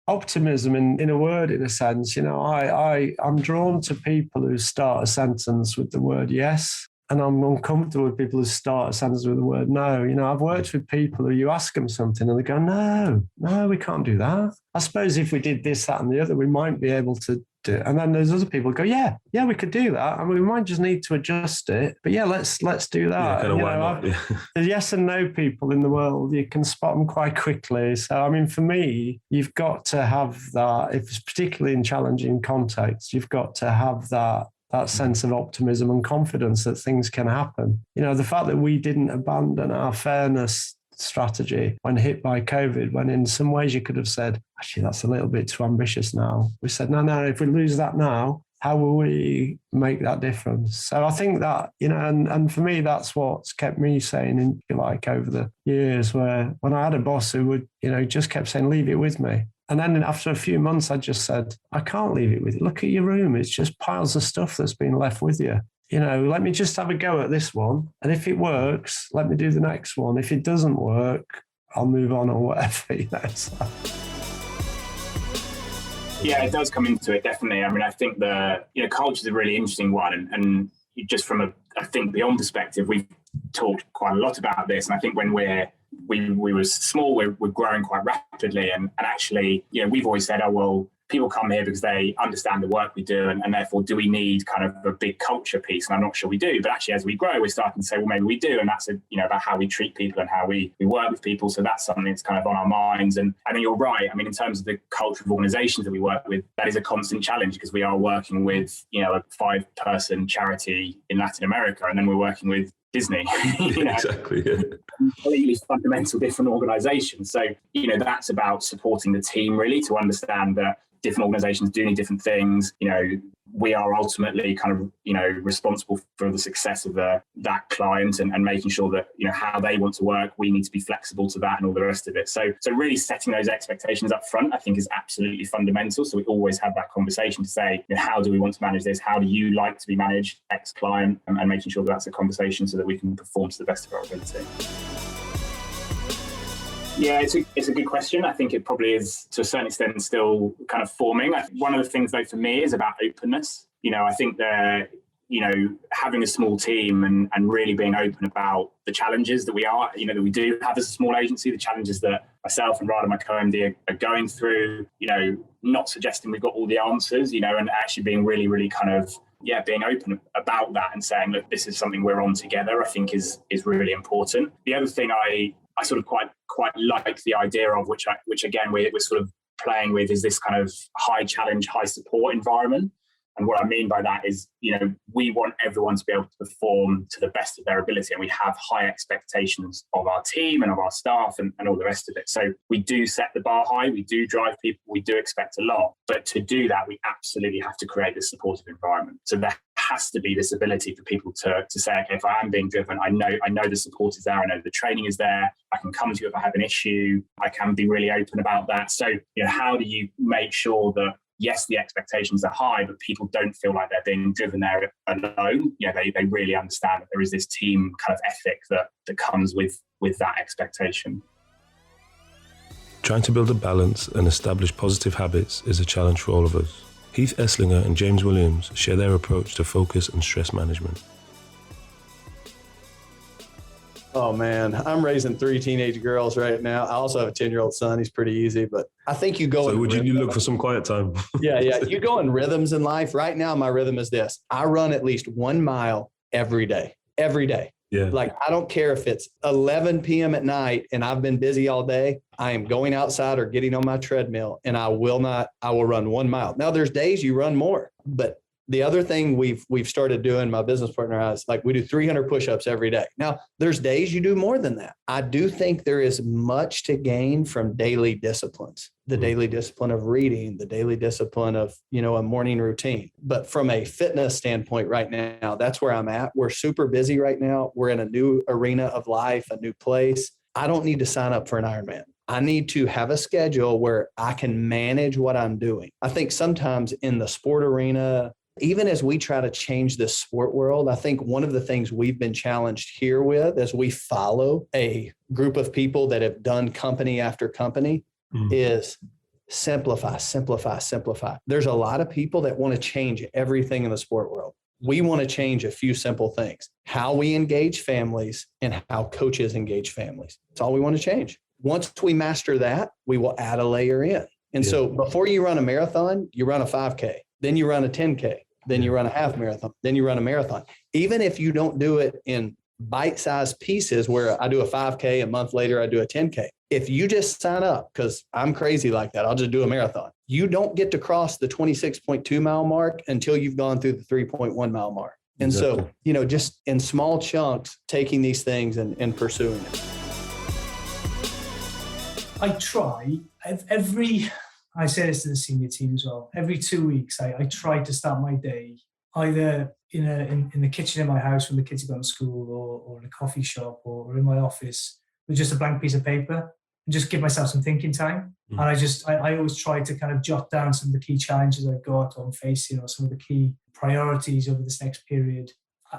optimism in a word, in a sense. I'm drawn to people who start a sentence with the word yes. And I'm uncomfortable with people who start a sentence with the word no. I've worked with people who you ask them something and they go, no, we can't do that. I suppose if we did this, that and the other, we might be able to do it. And then there's other people who go, yeah, we could do that. I mean, we might just need to adjust it. But yeah, let's do that. The yes and no people in the world, you can spot them quite quickly. So, I mean, for me, you've got to have that, if it's particularly in challenging contexts, you've got to have that sense of optimism and confidence that things can happen. The fact that we didn't abandon our fairness strategy when hit by COVID, when in some ways you could have said, actually, that's a little bit too ambitious now. We said, no, if we lose that now, how will we make that difference? So I think that, and for me, that's what's kept me sane, if you like, over the years, where when I had a boss who would, just kept saying, leave it with me. And then after a few months, I just said, I can't leave it with you. Look at your room. It's just piles of stuff that's been left with you. Let me just have a go at this one. And if it works, let me do the next one. If it doesn't work, I'll move on or whatever. So. Yeah, it does come into it, definitely. I mean, I think culture is a really interesting one. And just from I think beyond perspective, we've talked quite a lot about this. And I think when we were small, we're growing quite rapidly. And actually, we've always said, oh, well, people come here because they understand the work we do. And therefore, do we need kind of a big culture piece? And I'm not sure we do. But actually, as we grow, we're starting to say, well, maybe we do. And that's, about how we treat people and how we work with people. So that's something that's kind of on our minds. And I think you're right. I mean, in terms of the culture of organizations that we work with, that is a constant challenge because we are working with, a 5-person charity in Latin America. And then we're working with Disney. You know? Exactly. Yeah. Completely fundamental different organizations. So, you know, that's about supporting the team really to understand that different organizations do need different things. You know, we are ultimately kind of, you know, responsible for the success of that client and making sure that, you know, how they want to work, we need to be flexible to that and all the rest of it. So really setting those expectations up front, I think, is absolutely fundamental. So we always have that conversation to say, you know, how do we want to manage this? How do you like to be managed, X client, and making sure that that's a conversation so that we can perform to the best of our ability. Yeah, it's a good question. I think it probably is, to a certain extent, still kind of forming. One of the things, though, for me is about openness. You know, I think that, you know, having a small team and really being open about the challenges that we do have as a small agency, the challenges that myself and Rada, my co-MD, are going through, you know, not suggesting we've got all the answers, you know, and actually being really, really kind of, being open about that and saying, look, this is something we're on together, I think is really important. The other thing I sort of quite like the idea of, which again we're sort of playing with, is this kind of high challenge, high support environment. And what I mean by that is, you know, we want everyone to be able to perform to the best of their ability, and we have high expectations of our team and of our staff and all the rest of it. So we do set the bar high, we do drive people, we do expect a lot. But to do that, we absolutely have to create this supportive environment. So there has to be this ability for people to say, okay, if I am being driven, I know the support is there, I know the training is there, I can come to you if I have an issue, I can be really open about that. So, you know, how do you make sure that, yes, the expectations are high, but people don't feel like they're being driven there alone? You know, they really understand that there is this team kind of ethic that comes with that expectation. Trying to build a balance and establish positive habits is a challenge for all of us. Heath Esslinger and James Williams share their approach to focus and stress management. Oh man, I'm raising 3 teenage girls right now. I also have a 10-year-old son. He's pretty easy, but I think you go. So would you look for some quiet time? Yeah. You go in rhythms in life. Right now, my rhythm is this: I run at least 1 mile every day. Yeah. Like, I don't care if it's 11 p.m. at night and I've been busy all day. I am going outside or getting on my treadmill, and I will run 1 mile. Now, there's days you run more, but the other thing we've started doing, my business partner and I, is like we do 300 push-ups every day. Now, there's days you do more than that. I do think there is much to gain from daily disciplines, the daily discipline of reading, the daily discipline of, you know, a morning routine. But from a fitness standpoint right now, that's where I'm at. We're super busy right now. We're in a new arena of life, a new place. I don't need to sign up for an Ironman. I need to have a schedule where I can manage what I'm doing. I think sometimes in the sport arena, even as we try to change this sport world, I think one of the things we've been challenged here with, as we follow a group of people that have done company after company, is simplify. There's a lot of people that want to change everything in the sport world. We want to change a few simple things: how we engage families and how coaches engage families. That's all we want to change. Once we master that, we will add a layer in. And so before you run a marathon, you run a 5K. Then you run a 10K, then you run a half marathon, then you run a marathon. Even if you don't do it in bite-sized pieces where I do a 5K, a month later I do a 10K. If you just sign up, because I'm crazy like that, I'll just do a marathon. You don't get to cross the 26.2 mile mark until you've gone through the 3.1 mile mark. And so, you know, just in small chunks, taking these things and pursuing it. I try I say this to the senior team as well. Every 2 weeks, I try to start my day either in the kitchen in my house when the kids have gone to school, or in a coffee shop, or in my office with just a blank piece of paper, and just give myself some thinking time. And I always try to kind of jot down some of the key challenges I've got on facing, or some of the key priorities over this next period.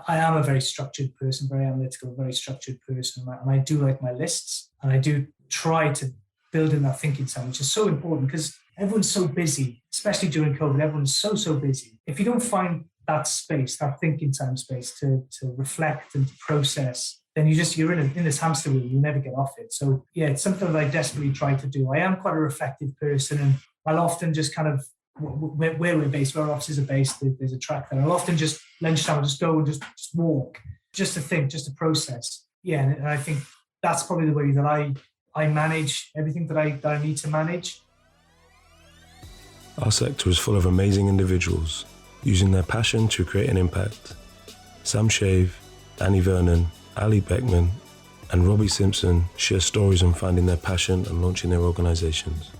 I am a very structured person, very analytical, very structured person, and I do like my lists, and I do try to build in that thinking time, which is so important because everyone's so busy, especially during COVID. Everyone's so busy. If you don't find that space, that thinking time space to reflect and to process, then you're in this hamster wheel. You never get off it. So yeah, it's something that I desperately try to do. I am quite a reflective person, and I'll often just kind of, where we're based, where our offices are based, there's a track there. I'll often just lunchtime, I'll just go and just walk, just to think, just to process. Yeah, and I think that's probably the way that I manage everything that I need to manage. Our sector is full of amazing individuals using their passion to create an impact. Sam Shave, Annie Vernon, Ali Beckman, and Robbie Simpson share stories on finding their passion and launching their organisations.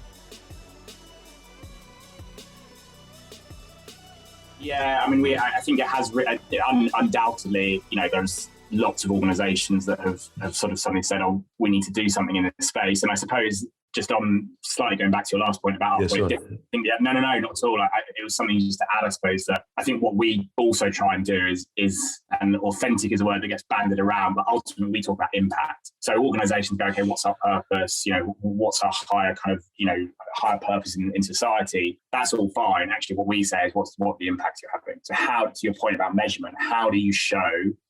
Yeah, I mean, I think it has undoubtedly, there's lots of organisations that have sort of suddenly said, oh, we need to do something in this space. And I suppose just on slightly going back to your last point about no, not at all. It was something just to add, I suppose, that I think what we also try and do is and authentic is a word that gets banded around, but ultimately we talk about impact. So organisations go, okay, what's our purpose? What's our higher kind of, higher purpose in society? That's all fine. Actually, what we say is what the impact you're having. So how, to your point about measurement, how do you show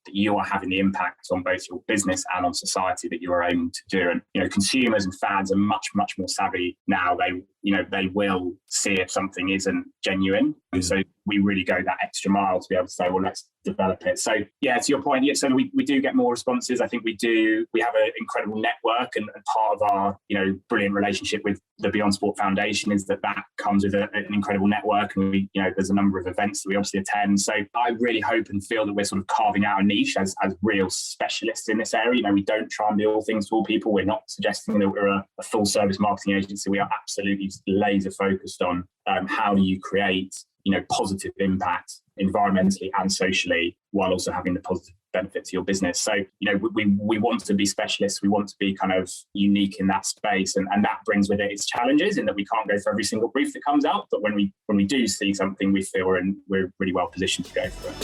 that you are having the impact on both your business and on society that you are aiming to do? And, consumers and fans are much more savvy now. They will see if something isn't genuine. And so we really go that extra mile to be able to say, well, let's develop it. So yeah, to your point, so we do get more responses. I think we have an incredible network, and part of our, brilliant relationship with the Beyond Sport Foundation is that comes with an incredible network. And we, there's a number of events that we obviously attend. So I really hope and feel that we're sort of carving out a niche as real specialists in this area. We don't try and be all things to all people. We're not suggesting that we're a full service marketing agency. We are absolutely laser focused on how do you create, positive impact environmentally and socially, while also having the positive benefit to your business. So, we want to be specialists. We want to be kind of unique in that space. And that brings with it its challenges in that we can't go for every single brief that comes out. But when we do see something, we feel we're really well positioned to go for it.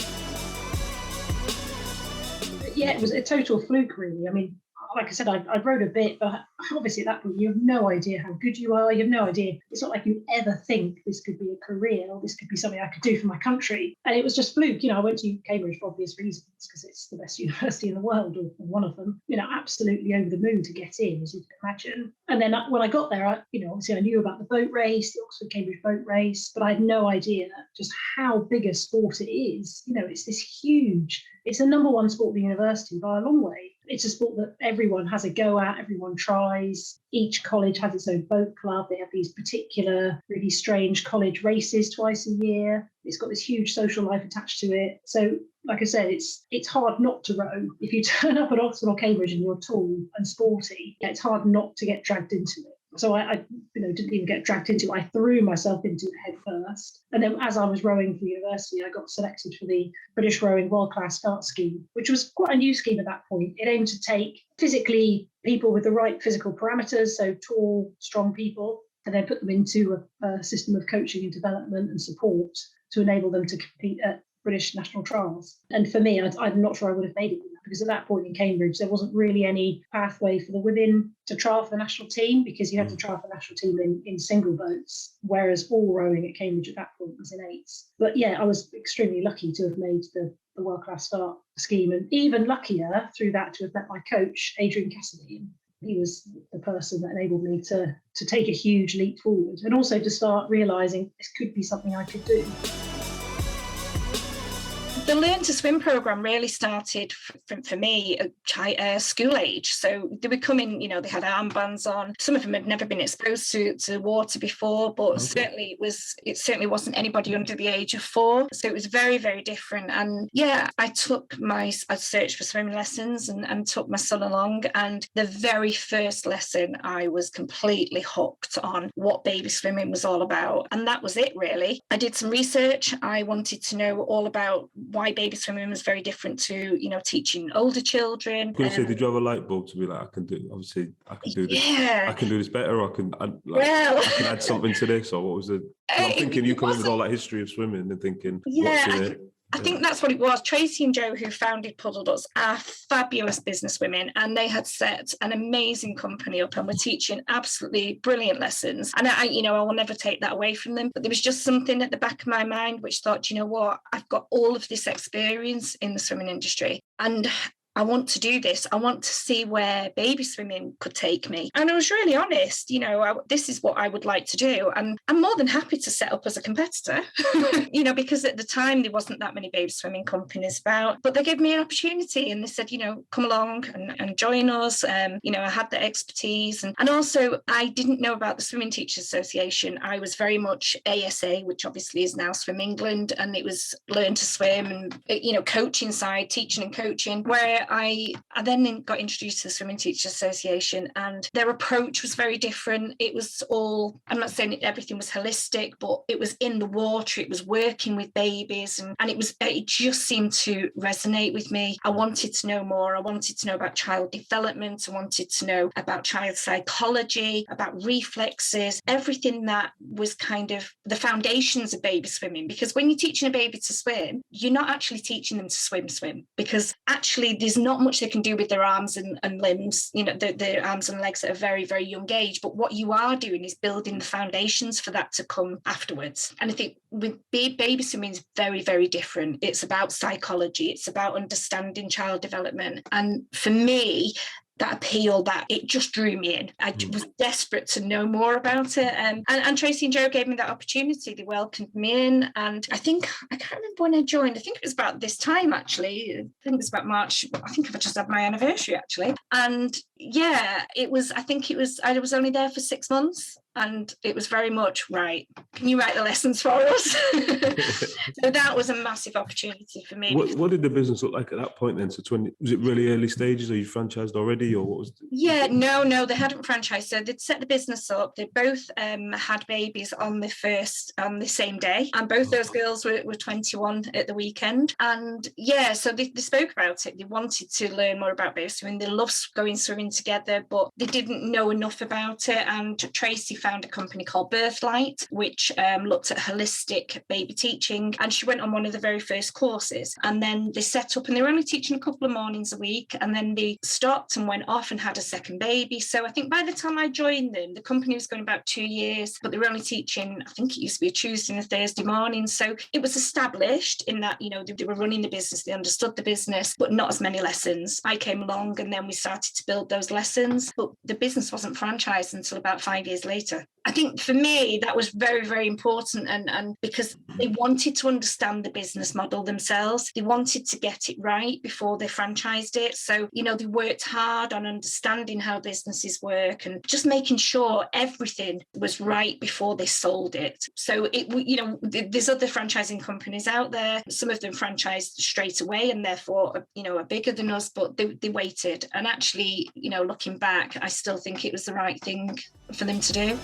Yeah, it was a total fluke, really. I mean, like I said, I wrote a bit, but obviously at that point, you have no idea how good you are. You have no idea. It's not like you ever think this could be a career or this could be something I could do for my country. And it was just fluke. I went to Cambridge for obvious reasons, because it's the best university in the world, or one of them. Absolutely over the moon to get in, as you can imagine. And then when I got there, obviously I knew about the boat race, the Oxford-Cambridge boat race, but I had no idea just how big a sport it is. It's this huge, it's the number one sport at the university by a long way. It's a sport that everyone has a go at, everyone tries. Each college has its own boat club. They have these particular, really strange college races twice a year. It's got this huge social life attached to it. So, like I said, it's hard not to row. If you turn up at Oxford or Cambridge and you're tall and sporty, it's hard not to get dragged into it. So I didn't even get dragged into it. I threw myself into it head first. And then as I was rowing for university, I got selected for the British Rowing World Class Start Scheme, which was quite a new scheme at that point. It aimed to take physically people with the right physical parameters, so tall, strong people, and then put them into a system of coaching and development and support to enable them to compete at British national trials. And for me, I'm not sure I would have made it, because at that point in Cambridge, there wasn't really any pathway for the women to trial for the national team, because you had to trial for the national team in single boats, whereas all rowing at Cambridge at that point was in eights. But yeah, I was extremely lucky to have made the World Class Start scheme, and even luckier through that to have met my coach, Adrian Cassidy. He was the person that enabled me to take a huge leap forward, and also to start realising this could be something I could do. The Learn to Swim programme really started for me at school age. So they were coming, they had armbands on. Some of them had never been exposed to water before, but certainly it certainly wasn't anybody under the age of 4. So it was very, very different. And yeah, I searched for swimming lessons and took my son along. And the very first lesson, I was completely hooked on what baby swimming was all about. And that was it, really. I did some research. I wanted to know all about why baby swimming was very different to, teaching older children. Did you have a light bulb to be like, I can do this? Yeah. I can do this better. I can add something to this, or what was it? I'm thinking you come in with all that history of swimming and thinking, what's in it? I think that's what it was. Tracy and Joe, who founded Puddle Ducks, are fabulous businesswomen, and they had set an amazing company up and were teaching absolutely brilliant lessons. And I will never take that away from them. But there was just something at the back of my mind which thought, you know what, I've got all of this experience in the swimming industry, and I want to do this. I want to see where baby swimming could take me. And I was really honest, this is what I would like to do. And I'm more than happy to set up as a competitor, because at the time there wasn't that many baby swimming companies about, but they gave me an opportunity and they said, come along and join us. I had the expertise. And also I didn't know about the Swimming Teachers Association. I was very much ASA, which obviously is now Swim England. And it was Learn to Swim and, coaching side, teaching and coaching, where I then got introduced to the Swimming Teachers Association, and their approach was very different. It was all, I'm not saying everything was holistic, but it was in the water, it was working with babies, and it just seemed to resonate with me. I wanted to know more. I wanted to know about child development. I wanted to know about child psychology, about reflexes, everything that was kind of the foundations of baby swimming. Because when you're teaching a baby to swim, you're not actually teaching them to swim, because actually there's not much they can do with their arms and limbs, their arms and legs at a very, very young age. But what you are doing is building the foundations for that to come afterwards. And I think with baby swimming is very, very different. It's about psychology. It's about understanding child development. And for me, that appeal, that it just drew me in. I was desperate to know more about it. And Tracy and Joe gave me that opportunity. They welcomed me in. And I can't remember when I joined. I think it was about this time, actually. I think it was about March. I think I just had my anniversary, actually. And yeah, I was only there for 6 months. And it was very much, right, can you write the lessons for us? So that was a massive opportunity for me. What did the business look like at that point then? So was it really early stages? Are you franchised already, or what was Yeah, no, they hadn't franchised. So they'd set the business up. They both had babies on the same day. And both those girls were 21 at the weekend. And yeah, so they spoke about it. They wanted to learn more about baby swimming. They loved going swimming together, but they didn't know enough about it. And Tracy found a company called Birthlight, which looked at holistic baby teaching. And she went on one of the very first courses. And then they set up, and they were only teaching a couple of mornings a week. And then they stopped and went off and had a second baby. So I think by the time I joined them, the company was going about 2 years, but they were only teaching, I think it used to be a Tuesday and a Thursday morning. So it was established in that, they were running the business, they understood the business, but not as many lessons. I came along and then we started to build those lessons, but the business wasn't franchised until about 5 years later. I think for me, that was very, very important. And because they wanted to understand the business model themselves, they wanted to get it right before they franchised it. So, they worked hard on understanding how businesses work and just making sure everything was right before they sold it. So, there's other franchising companies out there. Some of them franchised straight away and therefore, are bigger than us, but they waited. And actually, looking back, I still think it was the right thing for them to do.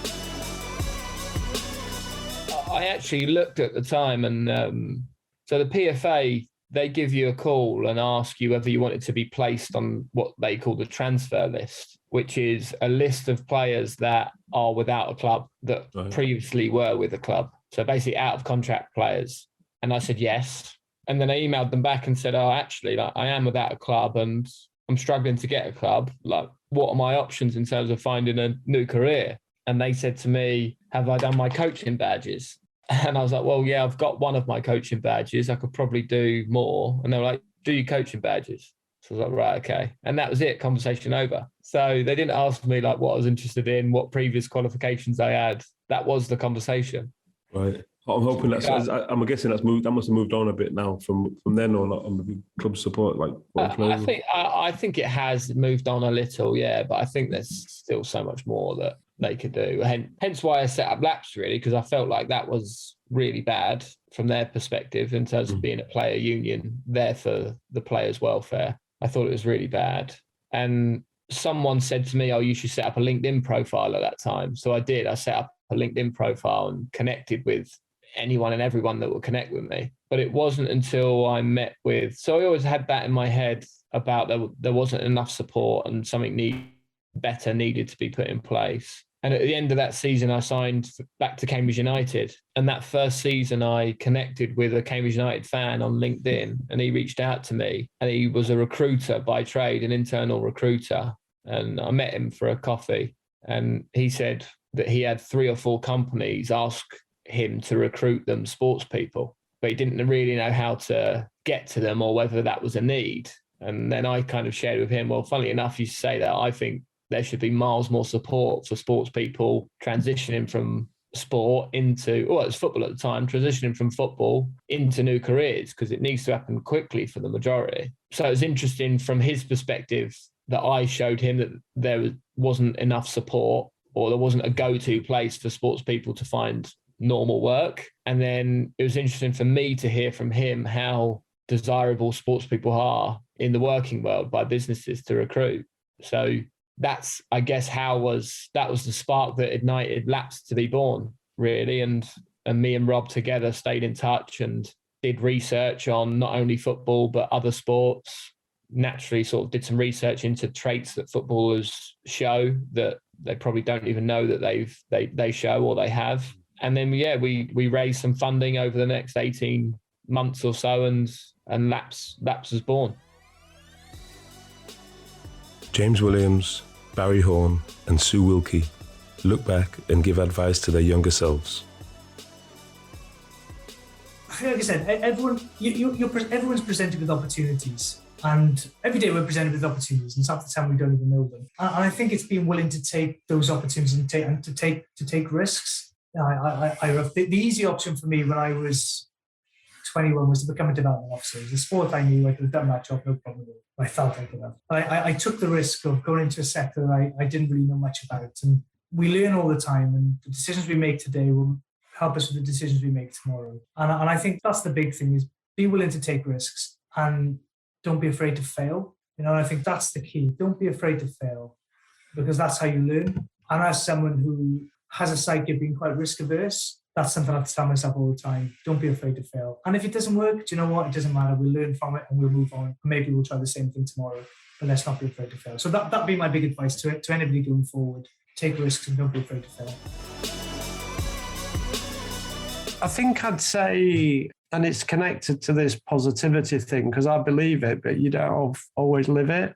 I actually looked at the time, and so the PFA, they give you a call and ask you whether you wanted to be placed on what they call the transfer list, which is a list of players that are without a club that previously were with a club. So basically out of contract players. And I said yes. And then I emailed them back and said, actually, I am without a club and I'm struggling to get a club. What are my options in terms of finding a new career? And they said to me, have I done my coaching badges? And I was like, well, yeah, I've got one of my coaching badges. I could probably do more. And they were like, do your coaching badges? So I was like, right, okay. And that was it, conversation over. So they didn't ask me what I was interested in, what previous qualifications I had. That was the conversation. Right. I'm hoping I'm guessing that must have moved on a bit now from then on the club support. I think it has moved on a little, yeah, but I think there's still so much more that they could do. Hence why I set up LAPS, really, because I felt like that was really bad from their perspective in terms of being a player union there for the players' welfare. I thought it was really bad. And someone said to me, you should set up a LinkedIn profile at that time. So I did. I set up a LinkedIn profile and connected with anyone and everyone that would connect with me. But it wasn't until I met with, so I always had that in my head about there wasn't enough support and something better needed to be put in place. And at the end of that season, I signed back to Cambridge United. And that first season, I connected with a Cambridge United fan on LinkedIn, and he reached out to me. And he was a recruiter by trade, an internal recruiter. And I met him for a coffee. And he said that he had 3 or 4 companies ask him to recruit them sports people, but he didn't really know how to get to them or whether that was a need. And then I kind of shared with him, well, funnily enough, you say that, I think there should be miles more support for sports people transitioning from sport into, well, it was football at the time, transitioning from football into new careers, because it needs to happen quickly for the majority. So it was interesting from his perspective that I showed him that there wasn't enough support, or there wasn't a go-to place for sports people to find normal work. And then it was interesting for me to hear from him how desirable sports people are in the working world by businesses to recruit. So that's, I guess, that was the spark that ignited Laps to be born, really. And me and Rob together stayed in touch and did research on not only football, but other sports. Naturally sort of did some research into traits that footballers show that they probably don't even know that they show or they have. And then, we raised some funding over the next 18 months or so, and Laps was born. James Williams, Barry Horn and Sue Wilkie look back and give advice to their younger selves. Like I said, everyone's presented with opportunities, and every day we're presented with opportunities, and half the time we don't even know them. And I think it's being willing to take those opportunities and to take risks. The easy option for me when I was 21 was to become a development officer. It was a sport I knew I could have done that job, no problem at all. I felt I could have. I took the risk of going into a sector I didn't really know much about. And we learn all the time, and the decisions we make today will help us with the decisions we make tomorrow. And I think that's the big thing, is be willing to take risks and don't be afraid to fail. And I think that's the key. Don't be afraid to fail, because that's how you learn. And as someone who has a psyche of being quite risk averse, that's something I have to tell myself all the time. Don't be afraid to fail. And if it doesn't work, do you know what? It doesn't matter. We'll learn from it and we'll move on. Maybe we'll try the same thing tomorrow, but let's not be afraid to fail. So that'd be my big advice to anybody going forward. Take risks and don't be afraid to fail. I think I'd say, and it's connected to this positivity thing, because I believe it, but you don't always live it.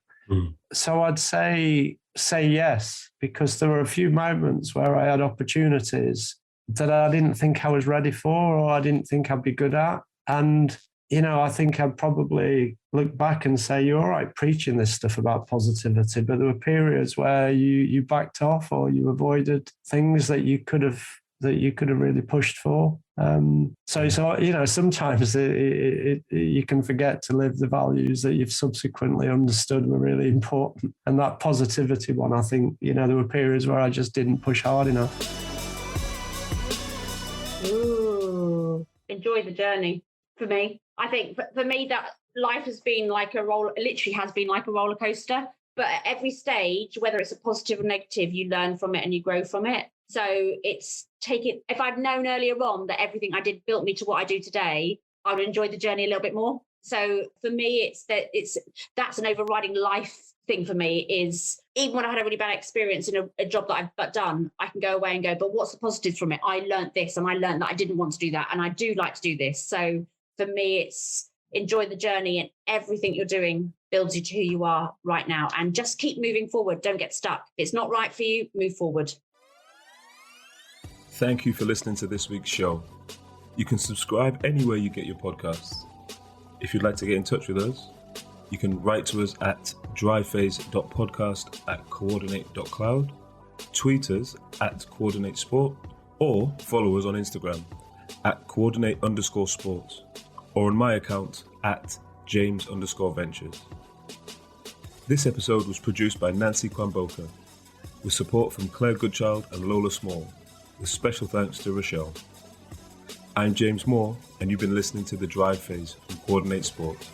So I'd say yes, because there were a few moments where I had opportunities that I didn't think I was ready for, or I didn't think I'd be good at. And, I think I'd probably look back and say, you're all right preaching this stuff about positivity, but there were periods where you backed off or you avoided things that you could have really pushed for. So sometimes you can forget to live the values that you've subsequently understood were really important. And that positivity one, I think, there were periods where I just didn't push hard enough. Ooh, enjoy the journey. For me, I think for me that life has been like literally has been like a roller coaster. But at every stage, whether it's a positive or negative, you learn from it and you grow from it. So if I'd known earlier on that everything I did built me to what I do today, I would enjoy the journey a little bit more. So for me, that's an overriding life thing for me, is even when I had a really bad experience in a job that I've done, I can go away and go, but what's the positives from it? I learned this, and I learned that I didn't want to do that, and I do like to do this. So for me, it's enjoy the journey, and everything you're doing builds you to who you are right now, and just keep moving forward. Don't get stuck. If it's not right for you, move forward. Thank you for listening to this week's show. You can subscribe anywhere you get your podcasts. If you'd like to get in touch with us, you can write to us at dryphase.podcast@coordinate.cloud, tweet us at coordinatesport, or follow us on Instagram at coordinate_sports, or on my account at James_Ventures. This episode was produced by Nancy Kwamboka, with support from Claire Goodchild and Lola Small, with special thanks to Rochelle. I'm James Moore, and you've been listening to The Drive Phase from Coordinate Sports.